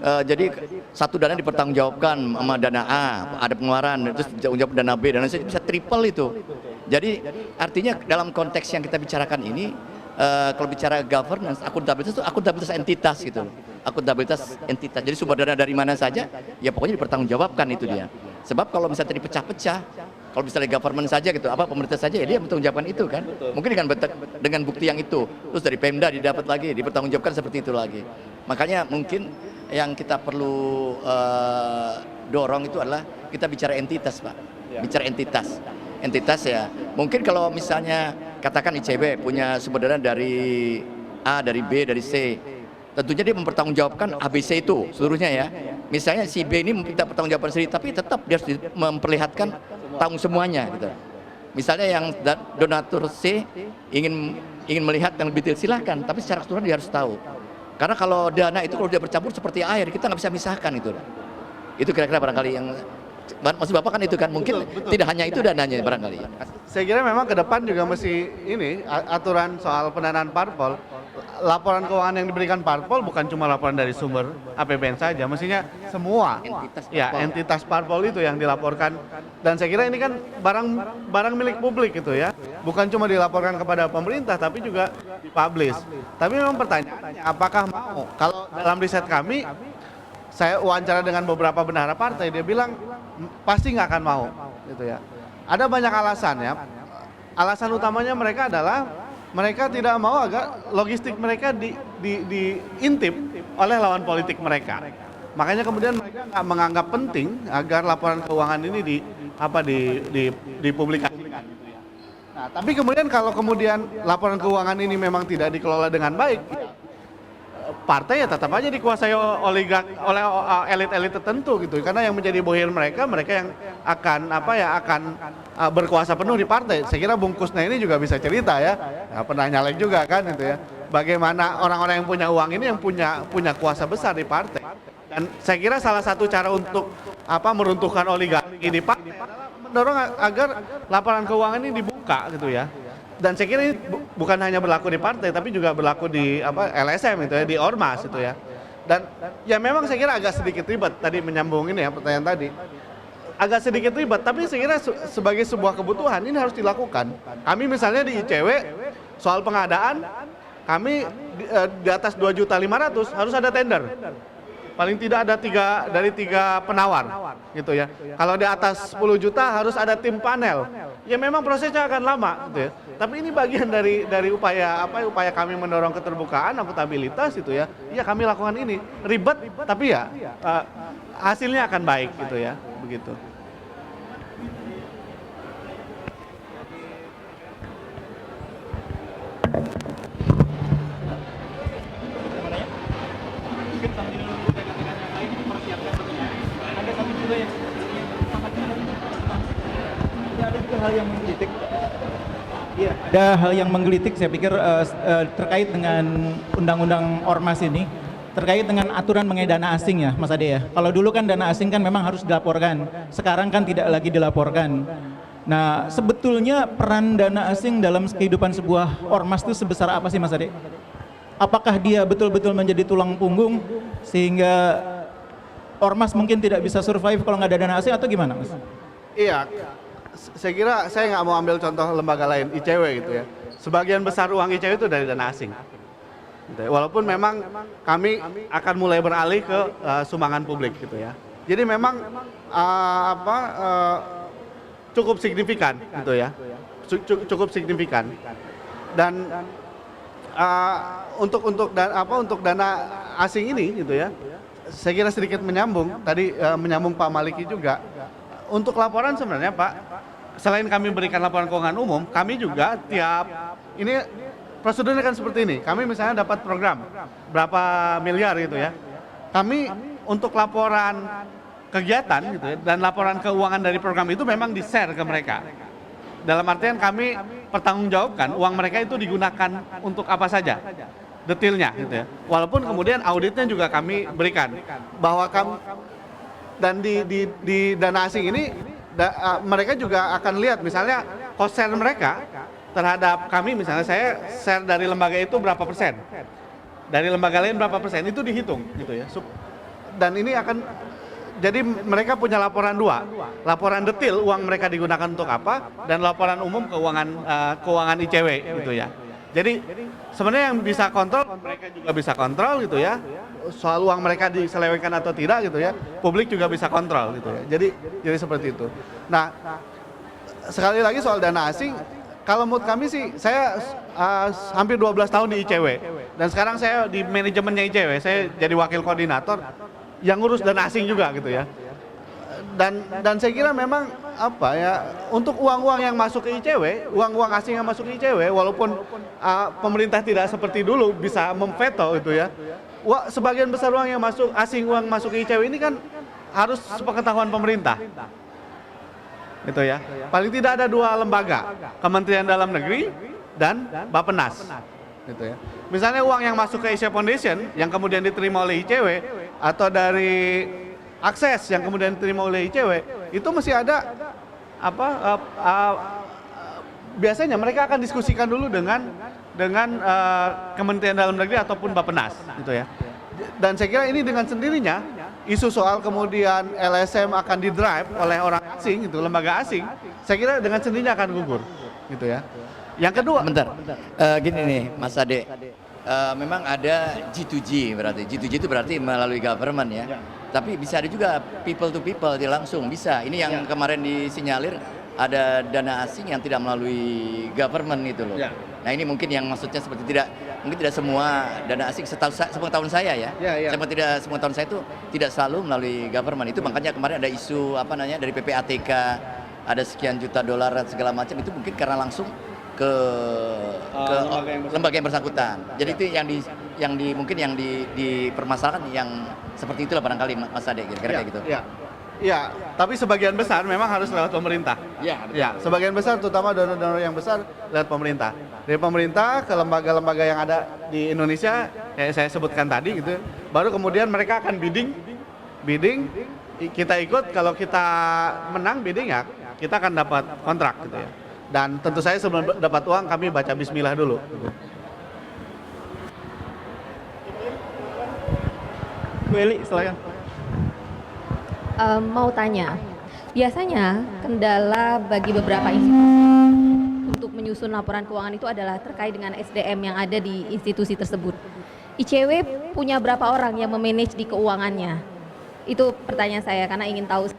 Jadi satu dana dipertanggungjawabkan sama dana A, ada pengeluaran, terus tanggung jawab dana B, dan lain-lain, bisa triple itu. Jadi artinya dalam konteks yang kita bicarakan ini, kalau bicara governance, akuntabilitas itu akuntabilitas entitas gitu loh. Akuntabilitas entitas. Jadi sumber dana dari mana saja, ya pokoknya dipertanggungjawabkan itu dia. Sebab kalau misalnya dipecah-pecah, kalau misalnya government saja gitu, pemerintah saja, ya dia bertanggungjawabkan itu kan. Mungkin dengan bukti yang itu, terus dari Pemda didapat lagi, dipertanggungjawabkan seperti itu lagi. Makanya mungkin yang kita perlu dorong itu adalah kita bicara entitas, Pak. Bicara entitas ya. Mungkin kalau misalnya katakan ICW punya sumber dana dari A, dari B, dari C, tentunya dia mempertanggungjawabkan ABC itu seluruhnya ya. Misalnya si B ini minta pertanggungjawaban sendiri, tapi tetap dia harus memperlihatkan tanggung semuanya gitu. Misalnya yang donatur C ingin melihat yang lebih detail, silahkan, tapi secara keseluruhan dia harus tahu. Karena kalau dana itu kalau dia bercampur seperti air, kita nggak bisa misahkan itu. Itu kira-kira barangkali yang maksud Bapak kan itu kan, mungkin betul. Tidak hanya itu dananya barangkali. Saya kira memang ke depan juga mesti ini aturan soal pendanaan parpol, laporan keuangan yang diberikan parpol bukan cuma laporan dari sumber APBN saja, mestinya semua entitas parpol itu yang dilaporkan. Dan saya kira ini kan barang milik publik gitu ya, bukan cuma dilaporkan kepada pemerintah tapi juga dipublish. Tapi memang pertanyaannya, apakah mau? Kalau dalam riset kami, saya wawancara dengan beberapa bendahara partai, dia bilang pasti nggak akan mau gitu ya. Ada banyak alasan ya. Alasan utamanya mereka adalah mereka tidak mau agar logistik mereka diintip oleh lawan politik mereka. Makanya kemudian mereka nggak menganggap penting agar laporan keuangan ini dipublikasikan gitu ya. Nah, tapi kemudian kalau kemudian laporan keuangan ini memang tidak dikelola dengan baik, partai ya tetap aja dikuasai oleh elit-elit tertentu gitu, karena yang menjadi bohir mereka yang akan berkuasa penuh di partai. Saya kira bungkusnya ini juga bisa cerita ya, pernah nyalek juga kan gitu ya, bagaimana orang-orang yang punya uang ini yang punya kuasa besar di partai. Dan saya kira salah satu cara untuk meruntuhkan oligarki di partai adalah mendorong agar laporan keuangan ini dibuka gitu ya. Dan saya kira ini bukan hanya berlaku di partai, tapi juga berlaku di LSM itu ya, di ormas itu ya. Dan ya memang saya kira agak sedikit ribet, tadi menyambung ini ya pertanyaan tadi. Agak sedikit ribet, tapi saya kira sebagai sebuah kebutuhan ini harus dilakukan. Kami misalnya di ICW soal pengadaan, kami di atas 2.500.000 harus ada tender. Paling tidak ada 3 penawar gitu ya. Kalau di atas 10 juta harus ada tim panel. Ya memang prosesnya akan lama gitu ya. Tapi ini bagian dari upaya kami mendorong keterbukaan, akuntabilitas itu ya. Ya kami lakukan ini. Ribet tapi ya hasilnya akan baik gitu ya. Begitu. Ada hal yang menggelitik saya pikir terkait dengan undang-undang ormas ini, terkait dengan aturan mengenai dana asing ya Mas Ade ya. Kalau dulu kan dana asing kan memang harus dilaporkan, sekarang kan tidak lagi dilaporkan. Nah sebetulnya peran dana asing dalam kehidupan sebuah ormas itu sebesar apa sih Mas Ade? Apakah dia betul-betul menjadi tulang punggung sehingga ormas mungkin tidak bisa survive kalau nggak ada dana asing atau gimana Mas? Iya, saya kira saya nggak mau ambil contoh lembaga lain, ICW gitu ya. Sebagian besar uang ICW itu dari dana asing. Gitu ya. Walaupun memang kami akan mulai beralih ke sumbangan publik gitu ya. Jadi memang cukup signifikan gitu ya. Cukup signifikan. Dan untuk dana asing ini gitu ya. Saya kira sedikit menyambung tadi menyambung Pak Maliki juga. Untuk laporan sebenarnya Pak, selain kami berikan laporan keuangan umum, kami juga ini prosedurnya kan seperti ini. Kami misalnya dapat program berapa miliar gitu ya. Kami untuk laporan kegiatan gitu ya, dan laporan keuangan dari program itu memang di-share ke mereka. Dalam artian kami pertanggungjawabkan uang mereka itu digunakan untuk apa saja, detailnya gitu ya. Walaupun kemudian auditnya juga kami berikan bahwa dan di dana asing ini mereka juga akan lihat misalnya cost share mereka terhadap kami misalnya saya share dari lembaga itu berapa persen, dari lembaga lain berapa persen, itu dihitung gitu ya. Dan ini akan jadi mereka punya laporan dua, laporan detail uang mereka digunakan untuk apa, dan laporan umum keuangan ICW gitu ya. Jadi sebenarnya yang bisa kontrol, mereka juga bisa kontrol gitu ya. Soal uang mereka diselewengkan atau tidak gitu ya, publik juga bisa kontrol gitu ya. Jadi seperti itu. Nah, sekali lagi soal dana asing, kalau menurut kami sih, saya hampir 12 tahun di ICW, dan sekarang saya di manajemennya ICW, saya jadi wakil koordinator yang ngurus dana asing juga gitu ya. Dan saya kira memang apa ya, untuk uang-uang yang masuk ke ICW, uang-uang asing yang masuk ke ICW, walaupun pemerintah tidak seperti dulu bisa memveto gitu ya, sebagian besar uang yang masuk uang masuk ke ICW ini kan harus sepengetahuan pemerintah. Gitu ya. Paling tidak ada dua lembaga, Kementerian Dalam Negeri dan Bappenas. Gitu ya. Misalnya uang yang masuk ke Asia Foundation yang kemudian diterima oleh ICW, atau dari Akses yang kemudian diterima oleh ICW, itu mesti ada apa? Biasanya mereka akan diskusikan dulu dengan Kementerian Dalam Negeri ataupun Bappenas, gitu ya. Dan saya kira ini dengan sendirinya isu soal kemudian LSM akan didrive oleh orang asing, itu lembaga asing, saya kira dengan sendirinya akan gugur, gitu ya. Yang kedua, Bentar, gini nih Mas Ade, memang ada G2G berarti, G2G itu berarti melalui government ya. Tapi bisa ada juga people to people, dia langsung bisa. Ini yang kemarin disinyalir ada dana asing yang tidak melalui government itu loh. Nah ini mungkin yang maksudnya seperti mungkin tidak semua dana asing sepengetahuan saya ya. Sepengetahuan saya itu tidak selalu melalui government. Itu makanya kemarin ada isu dari PPATK ada sekian juta dolar dan segala macam, itu mungkin karena langsung ke lembaga yang bersangkutan. Jadi itu mungkin yang dipermasalahkan yang seperti itulah barangkali Mas Ade, kira-kira kayak gitu. Ya, tapi sebagian besar memang harus lewat pemerintah. Ya, sebagian besar, terutama donor-donor yang besar lewat pemerintah. Dari pemerintah ke lembaga-lembaga yang ada di Indonesia, kayak saya sebutkan tadi gitu. Baru kemudian mereka akan bidding, kita ikut. Kalau kita menang bidding ya, kita akan dapat kontrak gitu ya. Dan tentu saya sebelum dapat uang kami baca Bismillah dulu. Bu Eli, silakan. Mau tanya, biasanya kendala bagi beberapa institusi untuk menyusun laporan keuangan itu adalah terkait dengan SDM yang ada di institusi tersebut. ICW punya berapa orang yang memanage di keuangannya? Itu pertanyaan saya karena ingin tahu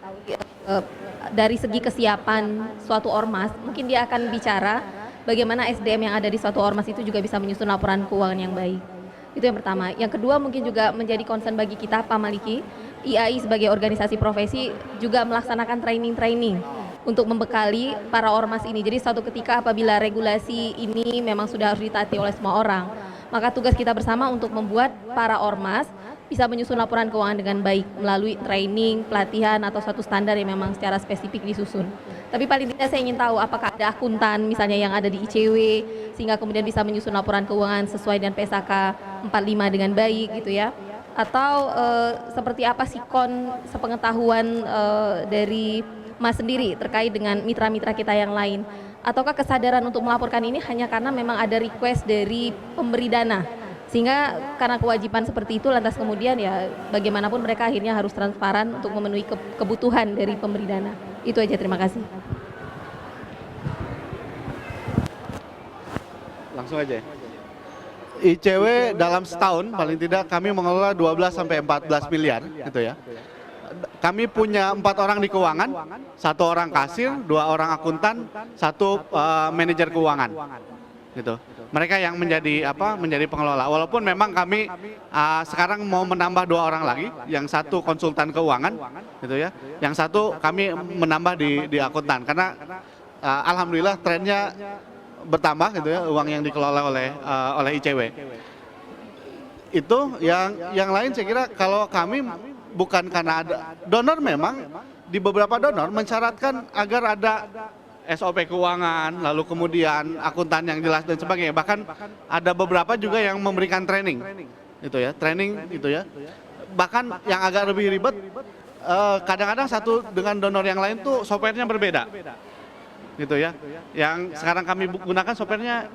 dari segi kesiapan suatu ormas, mungkin dia akan bicara bagaimana SDM yang ada di suatu ormas itu juga bisa menyusun laporan keuangan yang baik. Itu yang pertama. Yang kedua mungkin juga menjadi concern bagi kita, Pak Maliki, IAI sebagai organisasi profesi juga melaksanakan training untuk membekali para ormas ini. Jadi suatu ketika apabila regulasi ini memang sudah harus ditaati oleh semua orang, maka tugas kita bersama untuk membuat para ormas bisa menyusun laporan keuangan dengan baik melalui training, pelatihan, atau suatu standar yang memang secara spesifik disusun. Tapi paling tidak saya ingin tahu apakah ada akuntan misalnya yang ada di ICW sehingga kemudian bisa menyusun laporan keuangan sesuai dengan PSAK 45 dengan baik gitu ya. Atau seperti apa sikon sepengetahuan dari Mas sendiri terkait dengan mitra-mitra kita yang lain, ataukah kesadaran untuk melaporkan ini hanya karena memang ada request dari pemberi dana sehingga karena kewajiban seperti itu lantas kemudian ya bagaimanapun mereka akhirnya harus transparan untuk memenuhi kebutuhan dari pemberi dana. Itu aja, terima kasih. Langsung aja ya. ICW dalam setahun paling tidak kami mengelola 12 sampai 14 miliar gitu ya. Kami punya 4 orang di keuangan, 1 orang kasir, 2 orang akuntan, 1 manajer keuangan. Gitu. Mereka yang menjadi pengelola. Walaupun memang kami sekarang mau menambah 2 orang lagi, yang 1 konsultan keuangan gitu ya. Yang 1 kami menambah di akuntan karena alhamdulillah trennya bertambah gitu ya, uang yang dikelola oleh ICW. Itu yang lain saya kira kalau kami bukan karena ada donor, memang di beberapa donor mensyaratkan agar ada SOP keuangan, lalu kemudian akuntan yang jelas dan sebagainya. Bahkan ada beberapa juga yang memberikan training gitu ya. Bahkan yang agak lebih ribet, kadang-kadang satu dengan donor yang lain tuh softwarenya berbeda gitu ya. Yang sekarang kami gunakan softwarenya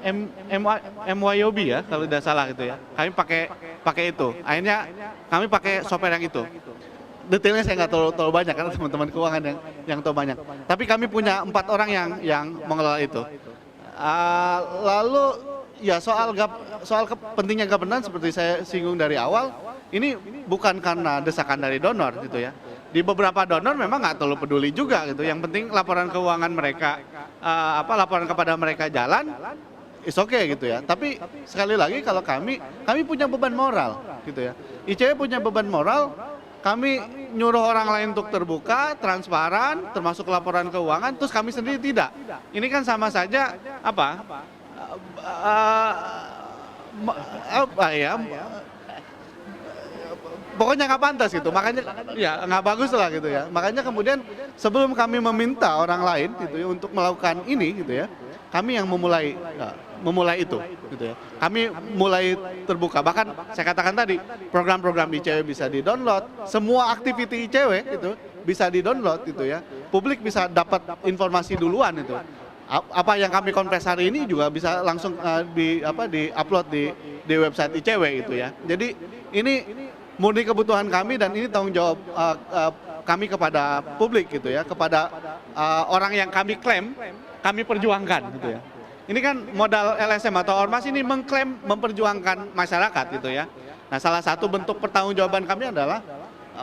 MYOB ya kalau tidak salah gitu ya. Kami pakai itu. Akhirnya kami pakai software yang itu. Detailnya saya nggak terlalu banyak karena teman-teman keuangan yang tahu banyak. Tapi kami punya 4 orang yang mengelola itu. Lalu ya soal pentingnya governance seperti saya singgung dari awal, ini bukan karena desakan dari donor gitu ya. Di beberapa donor memang nggak terlalu peduli juga gitu. Yang penting laporan keuangan mereka, laporan kepada mereka jalan, is okay gitu ya. Tapi sekali lagi kalau kami punya beban moral gitu ya. ICW punya beban moral. Kami nyuruh orang lain untuk terbuka, transparan, termasuk laporan keuangan, terus kami sendiri tidak. Ini kan sama saja pokoknya nggak pantas gitu. Makanya ya nggak bagus lah gitu ya. Makanya kemudian sebelum kami meminta orang lain gitu ya untuk melakukan ini gitu ya, kami yang memulai itu gitu ya. Kami mulai terbuka, bahkan saya katakan tadi program-program ICW bisa di-download, semua aktiviti ICW itu bisa di-download gitu ya. Publik bisa dapat informasi duluan itu. Apa yang kami konfes hari ini juga bisa langsung di-upload di website ICW gitu ya. Jadi ini murni kebutuhan kami dan ini tanggung jawab kami kepada publik gitu ya, kepada orang yang kami klaim, kami perjuangkan gitu ya. Ini kan modal LSM atau Ormas ini mengklaim memperjuangkan masyarakat gitu ya. Nah, salah satu bentuk pertanggungjawaban kami adalah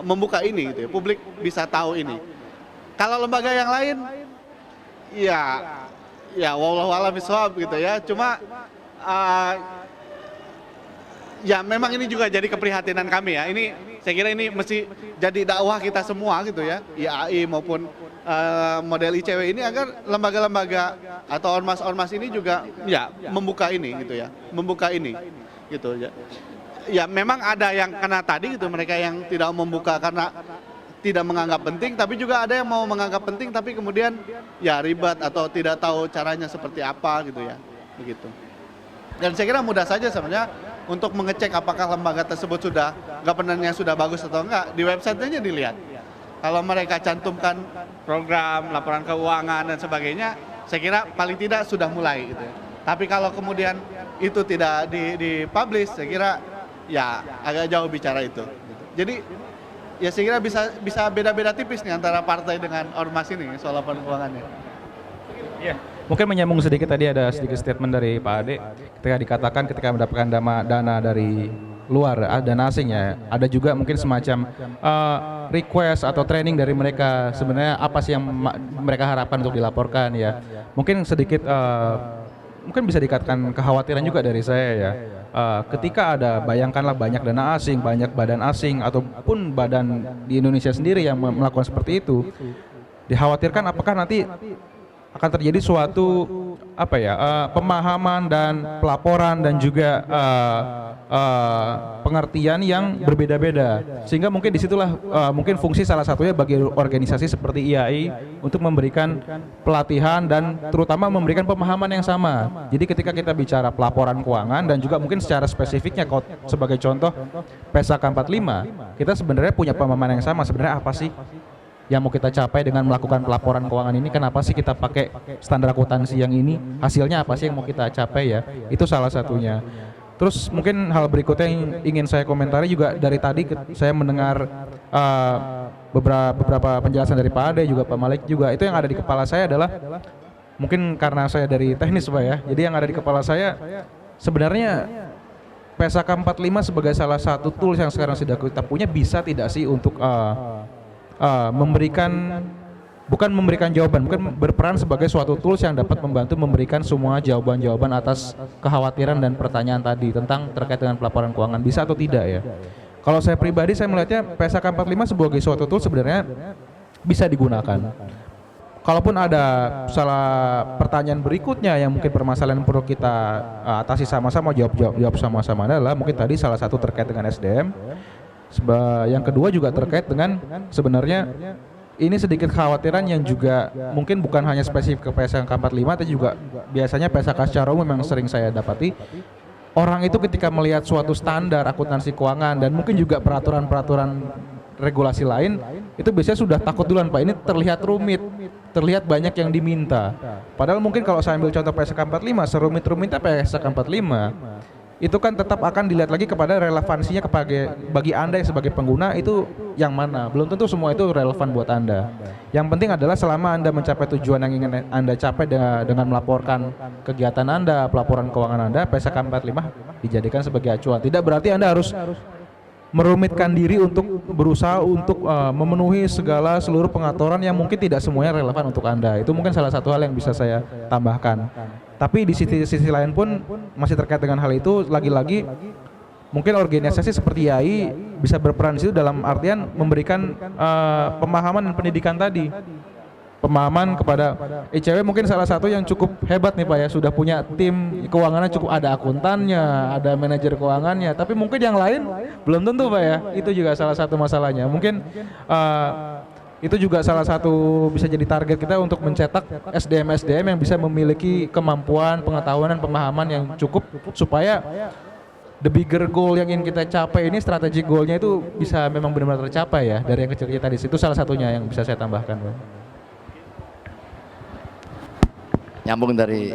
membuka ini gitu ya. Publik bisa tahu ini. Kalau lembaga yang lain ya wallahu a'lam bishawab gitu ya. Cuma ya memang ini juga jadi keprihatinan kami ya. Ini saya kira ini mesti jadi dakwah kita semua gitu ya. IAI maupun model ICW ini agar lembaga-lembaga atau ormas-ormas ini juga ya membuka ini gitu ya. Membuka ini gitu ya. Ya memang ada yang kena tadi gitu, mereka yang tidak membuka karena tidak menganggap penting, tapi juga ada yang mau menganggap penting tapi kemudian ya ribet atau tidak tahu caranya seperti apa gitu ya. Begitu. Dan saya kira mudah saja sebenarnya untuk mengecek apakah lembaga tersebut sudah governance-nya sudah bagus atau enggak, di website-nya dilihat. Kalau mereka cantumkan program, laporan keuangan dan sebagainya, saya kira paling tidak sudah mulai gitu ya. Tapi kalau kemudian itu tidak di-publish, saya kira ya agak jauh bicara itu. Jadi ya saya kira bisa beda-beda tipis nih antara partai dengan ormas ini soal laporan keuangannya. Iya. Mungkin menyambung sedikit tadi ada sedikit statement dari Pak Ade ketika dikatakan ketika mendapatkan dana dari luar, dana asing ya, ada juga mungkin semacam request atau training dari mereka sebenarnya apa sih yang mereka harapkan untuk dilaporkan ya. Mungkin sedikit mungkin bisa dikatakan kekhawatiran juga dari saya ya. Ketika ada bayangkanlah banyak dana asing, banyak badan asing ataupun badan di Indonesia sendiri yang melakukan seperti itu, dikhawatirkan apakah nanti akan terjadi suatu pemahaman dan pelaporan dan juga pengertian yang berbeda-beda, sehingga mungkin disitulah mungkin fungsi salah satunya bagi organisasi seperti IAI untuk memberikan pelatihan dan terutama memberikan pemahaman yang sama. Jadi ketika kita bicara pelaporan keuangan dan juga mungkin secara spesifiknya sebagai contoh PSAK 45, kita sebenarnya punya pemahaman yang sama sebenarnya apa sih yang mau kita capai dengan melakukan pelaporan keuangan ini, kenapa sih kita pakai standar akuntansi yang ini, hasilnya apa sih yang mau kita capai ya, itu salah satunya. Terus mungkin hal berikutnya yang ingin saya komentari juga dari tadi saya mendengar beberapa penjelasan dari Pak Ade juga Pak Malik juga, itu yang ada di kepala saya adalah mungkin karena saya dari teknis Pak ya, jadi yang ada di kepala saya sebenarnya PSAK 45 sebagai salah satu tools yang sekarang sudah kita punya bisa tidak sih untuk bukan memberikan jawaban, bukan berperan sebagai suatu tools yang dapat membantu memberikan semua jawaban-jawaban atas kekhawatiran dan pertanyaan tadi tentang terkait dengan pelaporan keuangan, bisa atau tidak ya. Kalau saya pribadi saya melihatnya PSAK 45 sebagai suatu tools sebenarnya bisa digunakan. Kalaupun ada salah pertanyaan berikutnya yang mungkin permasalahan perlu kita atasi sama-sama, jawab sama-sama adalah mungkin tadi salah satu terkait dengan SDM. Yang kedua juga terkait dengan sebenarnya ini sedikit kekhawatiran yang juga mungkin bukan hanya spesifik ke PSAK 45 tapi juga biasanya PSAK secara umum yang sering saya dapati. Orang itu ketika melihat suatu standar akuntansi keuangan dan mungkin juga peraturan-peraturan regulasi lain itu biasanya sudah takut duluan, Pak, ini terlihat rumit. terlihat banyak yang diminta. Padahal mungkin kalau saya ambil contoh PSK 45, serumit-rumitnya PSK 45, itu kan tetap akan dilihat lagi kepada relevansinya bagi Anda yang sebagai pengguna itu yang mana. Belum tentu semua itu relevan buat Anda. Yang penting adalah selama Anda mencapai tujuan yang ingin Anda capai dengan melaporkan kegiatan Anda, pelaporan keuangan Anda, PSK 45 dijadikan sebagai acuan. Tidak berarti Anda harus merumitkan diri untuk berusaha untuk memenuhi seluruh pengaturan yang mungkin tidak semuanya relevan untuk Anda. Itu mungkin salah satu hal yang bisa saya tambahkan. Tapi di sisi lain pun masih terkait dengan hal itu, lagi-lagi mungkin organisasi seperti IAI bisa berperan di situ dalam artian memberikan pemahaman dan pendidikan tadi. Pemahaman kepada ICW mungkin salah satu yang cukup hebat nih Pak ya, sudah punya tim keuangannya cukup, ada akuntannya, ada manajer keuangannya, tapi mungkin yang lain belum tentu Pak ya. Itu juga salah satu masalahnya. Mungkin itu juga salah satu bisa jadi target kita untuk mencetak SDM-SDM yang bisa memiliki kemampuan, pengetahuan dan pemahaman yang cukup supaya the bigger goal yang ingin kita capai ini, strategi goalnya itu bisa memang benar-benar tercapai ya, dari yang kecil-kecil tadi. Itu salah satunya yang bisa saya tambahkan Pak. Nyambung dari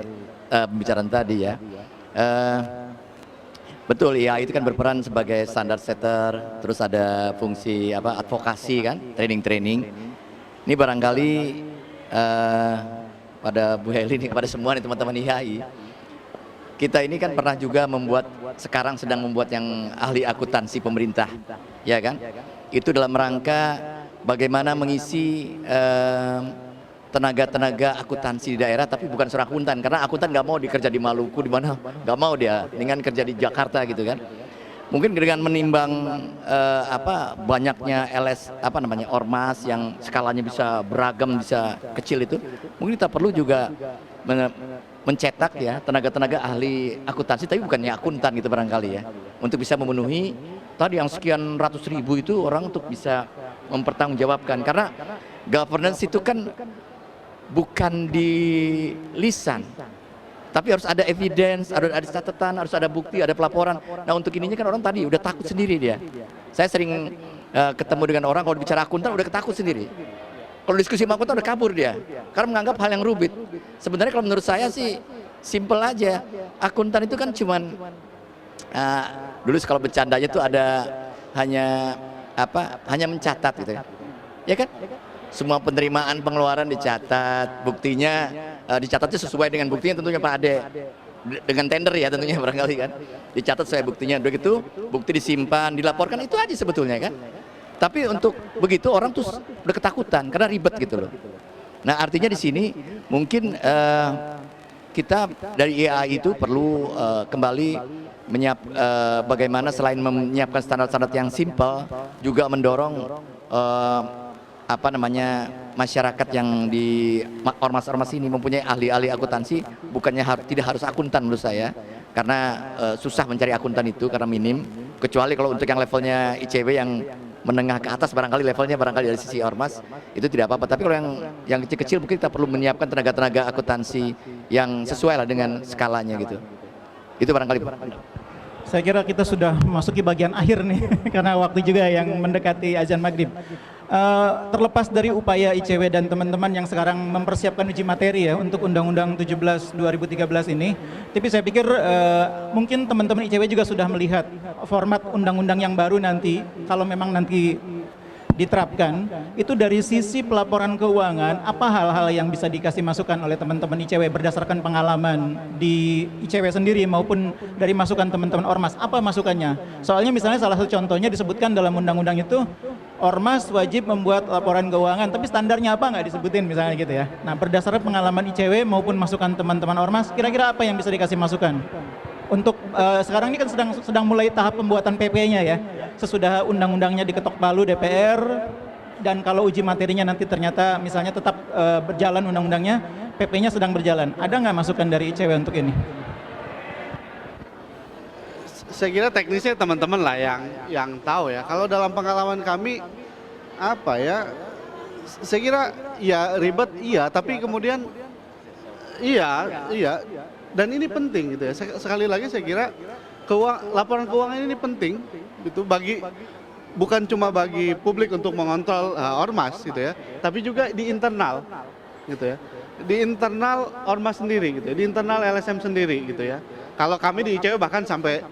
pembicaraan tadi ya. Betul ya, itu kan berperan sebagai standar setter, terus ada fungsi advokasi kan, training. Ini barangkali pada Bu Heli nih, kepada semua nih teman-teman IAI, kita ini kan pernah juga sekarang sedang membuat yang ahli akuntansi pemerintah, ya kan? Itu dalam rangka bagaimana mengisi tenaga-tenaga akuntansi di daerah, tapi bukan seorang akuntan, karena akuntan nggak mau dikerja di Maluku, di mana nggak mau dia, dengan kerja di Jakarta gitu kan. Mungkin dengan menimbang banyaknya ormas yang skalanya bisa beragam, bisa kecil itu, mungkin kita perlu juga mencetak ya tenaga-tenaga ahli akuntansi, tapi bukannya akuntan gitu barangkali ya, untuk bisa memenuhi tadi yang sekian ratus ribu itu orang untuk bisa mempertanggungjawabkan, karena governance itu kan bukan di lisan, tapi harus ada evidence, ada catatan, harus ada bukti, ada pelaporan. Nah untuk ininya kan orang tadi udah takut sendiri dia. Saya sering ketemu dengan orang kalau bicara akuntan udah ketakut sendiri. Kalau diskusi sama akuntan udah kabur dia, karena menganggap hal yang rumit. Sebenarnya kalau menurut saya sih simple aja. Akuntan itu kan cuman dulu kalau bercandanya tuh ada hanya mencatat gitu ya. Ya kan? Semua penerimaan pengeluaran dicatat, buktinya dicatatnya sesuai dengan buktinya tentunya Pak Ade, dengan tender ya tentunya barangkali kan, dicatat sesuai buktinya, begitu bukti disimpan, dilaporkan, itu aja sebetulnya kan. Tapi untuk begitu orang tuh udah ketakutan karena ribet gitu loh. Nah artinya di sini mungkin kita dari IAI itu perlu kembali bagaimana selain menyiapkan standar-standar yang simpel, juga mendorong masyarakat yang di ormas-ormas ini mempunyai ahli-ahli akuntansi, bukannya tidak harus akuntan menurut saya, karena susah mencari akuntan itu karena minim, kecuali kalau untuk yang levelnya ICW yang menengah ke atas barangkali levelnya dari sisi ormas itu tidak apa-apa, tapi kalau yang kecil-kecil mungkin kita perlu menyiapkan tenaga-tenaga akuntansi yang sesuai lah dengan skalanya gitu. Itu barangkali. Saya kira kita sudah memasuki bagian akhir nih karena waktu juga yang mendekati azan maghrib. Terlepas dari upaya ICW dan teman-teman yang sekarang mempersiapkan uji materi ya untuk Undang-Undang 17 2013 ini, tapi saya pikir mungkin teman-teman ICW juga sudah melihat format undang-undang yang baru nanti, kalau memang nanti diterapkan, itu dari sisi pelaporan keuangan, apa hal-hal yang bisa dikasih masukan oleh teman-teman ICW berdasarkan pengalaman di ICW sendiri maupun dari masukan teman-teman ormas, apa masukannya? Soalnya misalnya salah satu contohnya disebutkan dalam undang-undang itu, ormas wajib membuat laporan keuangan, tapi standarnya apa nggak disebutin misalnya gitu ya. Nah berdasarkan pengalaman ICW maupun masukan teman-teman ormas, kira-kira apa yang bisa dikasih masukan? Untuk sekarang ini kan sedang mulai tahap pembuatan PP-nya ya, sesudah undang-undangnya diketok palu DPR, dan kalau uji materinya nanti ternyata misalnya tetap berjalan undang-undangnya, PP-nya sedang berjalan. Ada nggak masukan dari ICW untuk ini? Saya kira teknisnya teman-teman lah yang tahu ya. Kalau dalam pengalaman kami saya kira ya ribet iya, tapi kemudian iya. Dan ini penting gitu ya. Sekali lagi saya kira laporan keuangan ini penting gitu bukan cuma bagi publik untuk mengontrol ormas gitu ya, tapi juga di internal. gitu ya. Di internal ormas sendiri gitu ya, di internal LSM sendiri gitu ya. Kalau kami di ICW bahkan sampai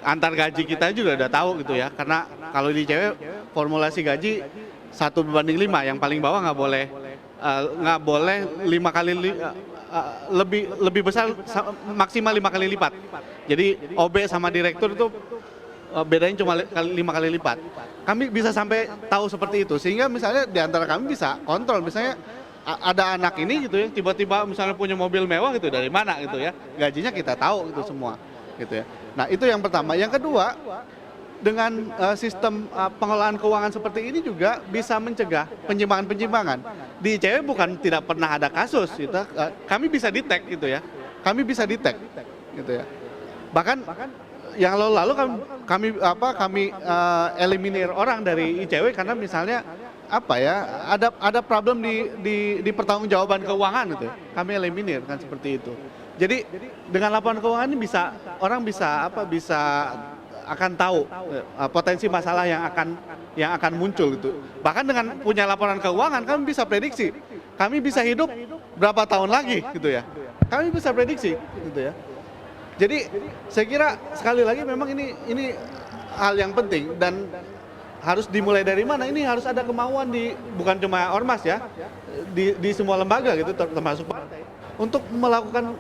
antar gaji kita juga udah tahu gitu ya, karena kalau di ICW formulasi gaji 1:5, yang paling bawah nggak boleh 5 kali lebih besar, maksimal 5 kali lipat. Jadi OB sama direktur itu bedanya cuma 5 kali lipat. Kami bisa sampai tahu seperti itu, sehingga misalnya di antara kami bisa kontrol, misalnya ada anak ini gitu ya, tiba-tiba misalnya punya mobil mewah gitu, dari mana gitu ya, gajinya kita tahu itu semua gitu ya. Nah itu yang pertama. Yang kedua, dengan sistem pengelolaan keuangan seperti ini juga bisa mencegah penyimpangan-penyimpangan. Di ICW bukan tidak pernah ada kasus, gitu. Kami bisa detect gitu ya, kami bisa detect gitu ya. Bahkan yang lalu kami eliminir orang dari ICW karena misalnya ada problem di pertanggungjawaban keuangan gitu ya. Kami eliminir kan seperti itu. Jadi dengan laporan keuangan ini orang bisa akan tahu potensi masalah yang akan muncul gitu. Bahkan dengan punya laporan keuangan kami bisa prediksi. Kami bisa hidup berapa tahun lagi gitu ya. Kami bisa prediksi gitu ya. Jadi saya kira sekali lagi memang ini hal yang penting dan harus dimulai dari mana? Ini harus ada kemauan bukan cuma ormas ya, di semua lembaga gitu, termasuk partai, untuk melakukan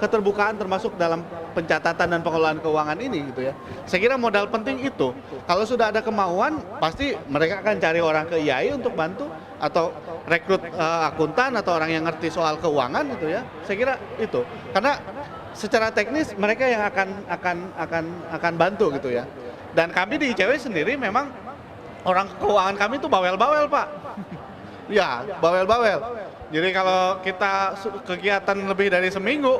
keterbukaan termasuk dalam pencatatan dan pengelolaan keuangan ini gitu ya. Saya kira modal penting itu. Kalau sudah ada kemauan, pasti mereka akan cari orang ke IAI untuk bantu atau rekrut akuntan atau orang yang ngerti soal keuangan gitu ya. Saya kira itu. Karena secara teknis mereka yang akan bantu gitu ya. Dan kami di ICW sendiri memang orang keuangan kami itu bawel-bawel, Pak. Ya, bawel-bawel. Jadi kalau kita kegiatan lebih dari seminggu,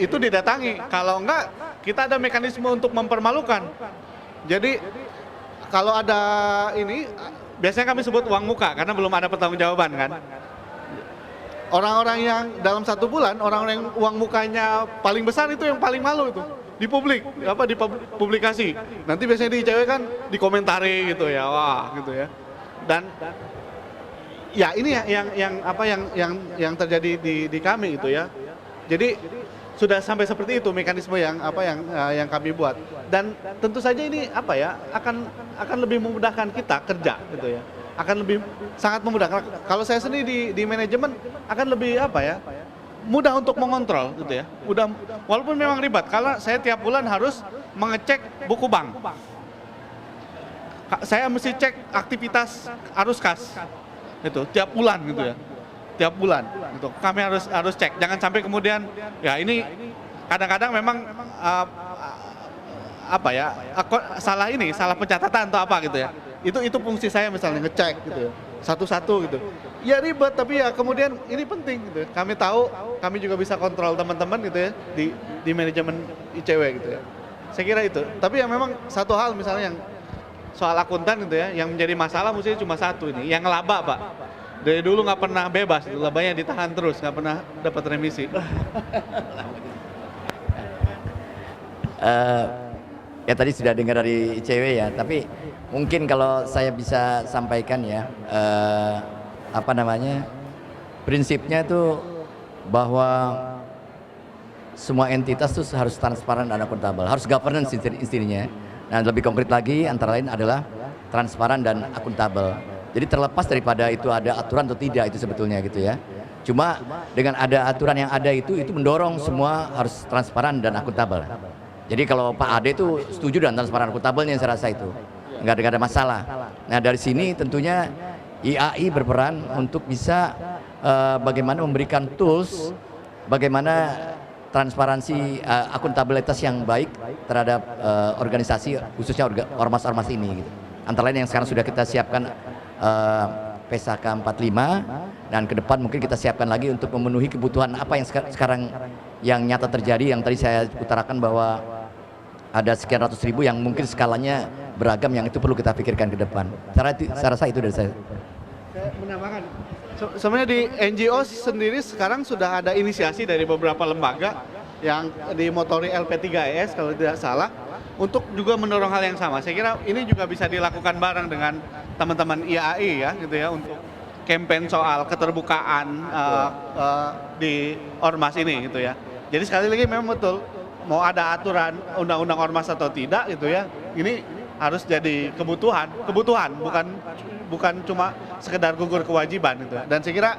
itu didatangi. Kalau enggak, kita ada mekanisme untuk mempermalukan. Jadi kalau ada ini, biasanya kami sebut uang muka karena belum ada pertanggungjawaban kan. Orang-orang yang dalam 1 bulan, orang-orang yang uang mukanya paling besar itu yang paling malu itu. Di publikasi. Nanti biasanya di ICW kan dikomentari gitu ya, wah gitu ya. Dan ya ini yang terjadi di kami itu ya. Jadi sudah sampai seperti itu mekanisme yang kami buat. Dan tentu saja ini akan lebih memudahkan kita kerja gitu ya. Akan lebih sangat memudahkan. Kalau saya sendiri di manajemen akan lebih mudah untuk mengontrol gitu ya. Mudah, walaupun memang ribet. Kalau saya tiap bulan harus mengecek buku bank. Saya mesti cek aktivitas arus kas. Itu tiap bulan gitu ya. Tiap bulan gitu. Kami harus cek. Jangan sampai kemudian ya ini kadang-kadang memang salah pencatatan atau apa gitu ya. Itu fungsi saya misalnya ngecek gitu ya. Satu-satu gitu. Ya ribet tapi ya kemudian ini penting gitu ya. Kami tahu, kami juga bisa kontrol teman-teman gitu ya di manajemen ICW gitu ya. Saya kira itu. Tapi yang memang satu hal misalnya yang soal akuntan gitu ya, yang menjadi masalah mestinya cuma satu ini, yang laba Pak. Dari dulu nggak pernah bebas, itu labanya ditahan terus, nggak pernah dapat remisi. Ya tadi sudah dengar dari ICW ya, tapi mungkin kalau saya bisa sampaikan ya, prinsipnya itu bahwa semua entitas itu harus transparan dan akuntabel, harus governance istilahnya. Nah lebih konkret lagi antara lain adalah transparan dan akuntabel. Jadi terlepas daripada itu ada aturan atau tidak itu sebetulnya gitu ya. Cuma dengan ada aturan yang ada itu mendorong semua harus transparan dan akuntabel. Jadi kalau Pak Ade itu setuju dengan transparan akuntabelnya saya rasa itu nggak ada masalah. Nah dari sini tentunya IAI berperan untuk bisa bagaimana memberikan tools bagaimana transparansi akuntabilitas yang baik terhadap organisasi khususnya ormas-ormas ini gitu. Antara lain yang sekarang sudah kita siapkan PSAK 45 dan ke depan mungkin kita siapkan lagi untuk memenuhi kebutuhan apa yang sekarang yang nyata terjadi, yang tadi saya utarakan bahwa ada sekian ratus ribu yang mungkin skalanya beragam, yang itu perlu kita pikirkan ke depan. Saya rasa itu dari saya. Saya menambahkan, sebenarnya di NGO sendiri sekarang sudah ada inisiasi dari beberapa lembaga yang dimotori LP3ES kalau tidak salah, untuk juga mendorong hal yang sama. Saya kira ini juga bisa dilakukan bareng dengan teman-teman IAI ya gitu ya, untuk campaign soal keterbukaan di ormas ini gitu ya. Jadi sekali lagi memang betul mau ada aturan undang-undang ormas atau tidak gitu ya. Ini harus jadi kebutuhan bukan cuma sekedar gugur kewajiban gitu ya. Dan saya kira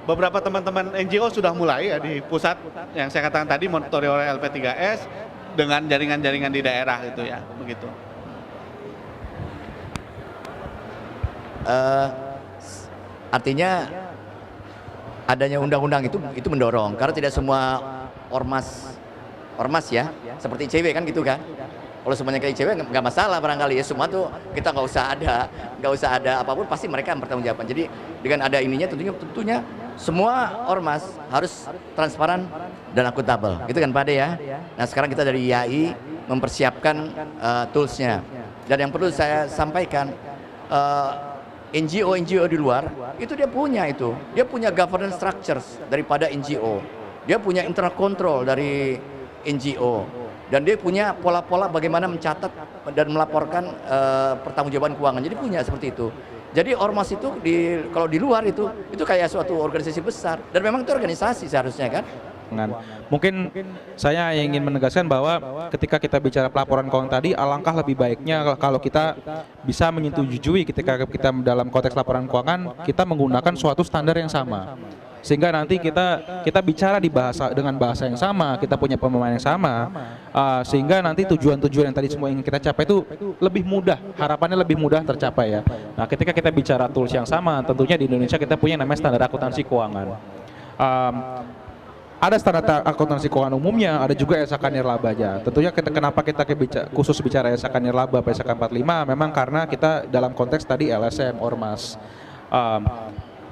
beberapa teman-teman NGO sudah mulai ya di pusat yang saya katakan tadi monitori oleh LP3S dengan jaringan-jaringan di daerah gitu ya, begitu. Artinya adanya undang-undang itu mendorong karena tidak semua ormas ya seperti ICW kan gitu kan. Kalau semuanya kayak ICW nggak masalah barangkali ya, semua tuh kita nggak usah ada apapun, pasti mereka yang bertanggung jawab. Jadi dengan ada ininya tentunya semua ormas harus transparan dan akuntabel, gitu kan Pak Ade ya. Nah sekarang kita dari IAI mempersiapkan toolsnya, dan yang perlu saya sampaikan NGO di luar itu dia punya governance structures daripada NGO, dia punya internal control dari NGO, dan dia punya pola-pola bagaimana mencatat dan melaporkan pertanggungjawaban keuangan. Jadi punya seperti itu. Jadi ormas itu kalau di luar itu kayak suatu organisasi besar, dan memang itu organisasi seharusnya kan. Mungkin saya ingin menegaskan bahwa ketika kita bicara pelaporan keuangan tadi, alangkah lebih baiknya kalau kita bisa menyetujui ketika kita dalam konteks laporan keuangan kita menggunakan suatu standar yang sama, sehingga nanti kita bicara dengan bahasa yang sama, kita punya pemahaman yang sama, sehingga nanti tujuan-tujuan yang tadi semua ingin kita capai itu lebih mudah, harapannya lebih mudah tercapai ya. Nah ketika kita bicara tools yang sama, tentunya di Indonesia kita punya namanya standar akuntansi keuangan. Ada standar akuntansi keuangan umumnya, ada juga SAK Nirlabanya. Tentunya kenapa kita khusus bicara SAK Nirlaba, SAK 45, memang karena kita dalam konteks tadi LSM, Ormas.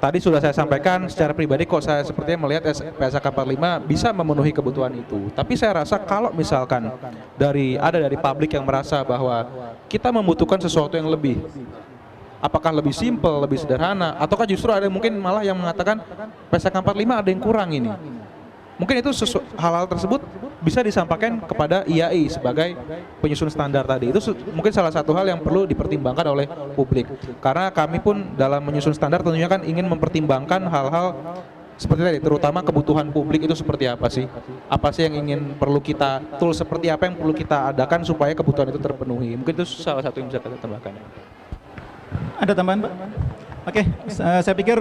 Tadi sudah saya sampaikan secara pribadi kok saya sepertinya melihat PSAK 45 bisa memenuhi kebutuhan itu. Tapi saya rasa kalau misalkan dari publik yang merasa bahwa kita membutuhkan sesuatu yang lebih, apakah lebih simpel, lebih sederhana, ataukah justru ada mungkin malah yang mengatakan PSAK 45 ada yang kurang ini. Mungkin itu hal-hal tersebut bisa disampaikan kepada IAI sebagai penyusun standar tadi. Itu mungkin salah satu hal yang perlu dipertimbangkan oleh publik. Karena kami pun dalam menyusun standar tentunya kan ingin mempertimbangkan hal-hal seperti tadi, terutama kebutuhan publik itu seperti apa sih? Apa sih yang perlu kita, tools seperti apa yang perlu kita adakan supaya kebutuhan itu terpenuhi. Mungkin itu salah satu yang bisa kita tambahkan. Ada tambahan Pak? Oke, saya pikir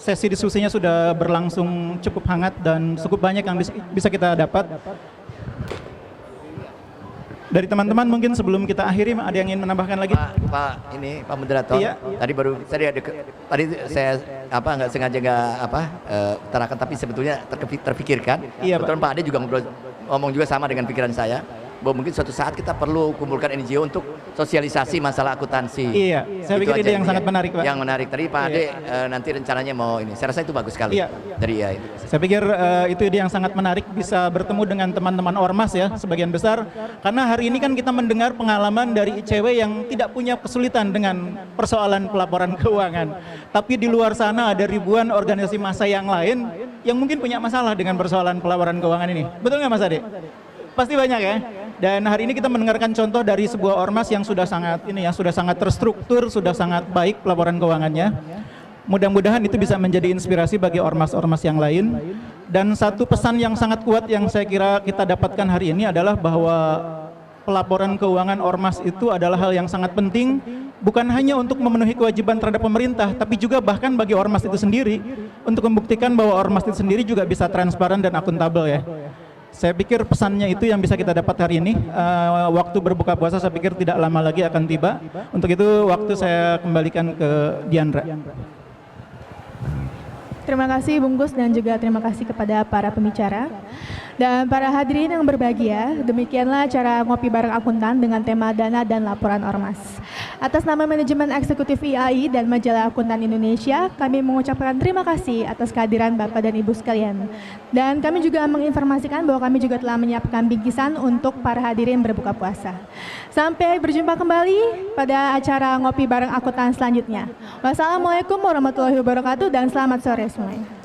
sesi diskusinya sudah berlangsung cukup hangat dan cukup banyak yang bisa kita dapat. Dari teman-teman mungkin sebelum kita akhiri ada yang ingin menambahkan lagi? Pak moderator. Iya. Tadi saya nggak sengaja utarakan, tapi sebetulnya terpikirkan. Iya, Kebetulan Pak Ade juga ngomong juga sama dengan pikiran saya, bahwa mungkin suatu saat kita perlu kumpulkan NGO untuk sosialisasi masalah akuntansi. Iya, saya pikir ide yang sangat menarik Pak. Yang menarik tadi Pak Ade nanti rencananya mau ini. Saya rasa itu bagus sekali. Iya. Dari IAI. Saya pikir itu ide yang sangat menarik, bisa bertemu dengan teman-teman Ormas ya sebagian besar. Karena hari ini kan kita mendengar pengalaman dari ICW yang tidak punya kesulitan dengan persoalan pelaporan keuangan. Tapi di luar sana ada ribuan organisasi massa yang lain yang mungkin punya masalah dengan persoalan pelaporan keuangan ini. Betul nggak Mas Ade? Pasti banyak ya. Dan hari ini kita mendengarkan contoh dari sebuah ormas yang sudah sangat terstruktur, sudah sangat baik pelaporan keuangannya. Mudah-mudahan itu bisa menjadi inspirasi bagi ormas-ormas yang lain. Dan satu pesan yang sangat kuat yang saya kira kita dapatkan hari ini adalah bahwa pelaporan keuangan ormas itu adalah hal yang sangat penting, bukan hanya untuk memenuhi kewajiban terhadap pemerintah, tapi juga bahkan bagi ormas itu sendiri untuk membuktikan bahwa ormas itu sendiri juga bisa transparan dan akuntabel ya. Saya pikir pesannya itu yang bisa kita dapat hari ini. Waktu berbuka puasa saya pikir tidak lama lagi akan tiba. Untuk itu waktu saya kembalikan ke Diandra. Terima kasih Bungkus dan juga terima kasih kepada para pembicara. Dan para hadirin yang berbahagia, demikianlah acara ngopi bareng akuntan dengan tema dana dan laporan ormas. Atas nama manajemen eksekutif IAI dan majalah Akuntan Indonesia, kami mengucapkan terima kasih atas kehadiran Bapak dan Ibu sekalian. Dan kami juga menginformasikan bahwa kami juga telah menyiapkan bingkisan untuk para hadirin berbuka puasa. Sampai berjumpa kembali pada acara ngopi bareng akuntan selanjutnya. Wassalamualaikum warahmatullahi wabarakatuh dan selamat sore semuanya.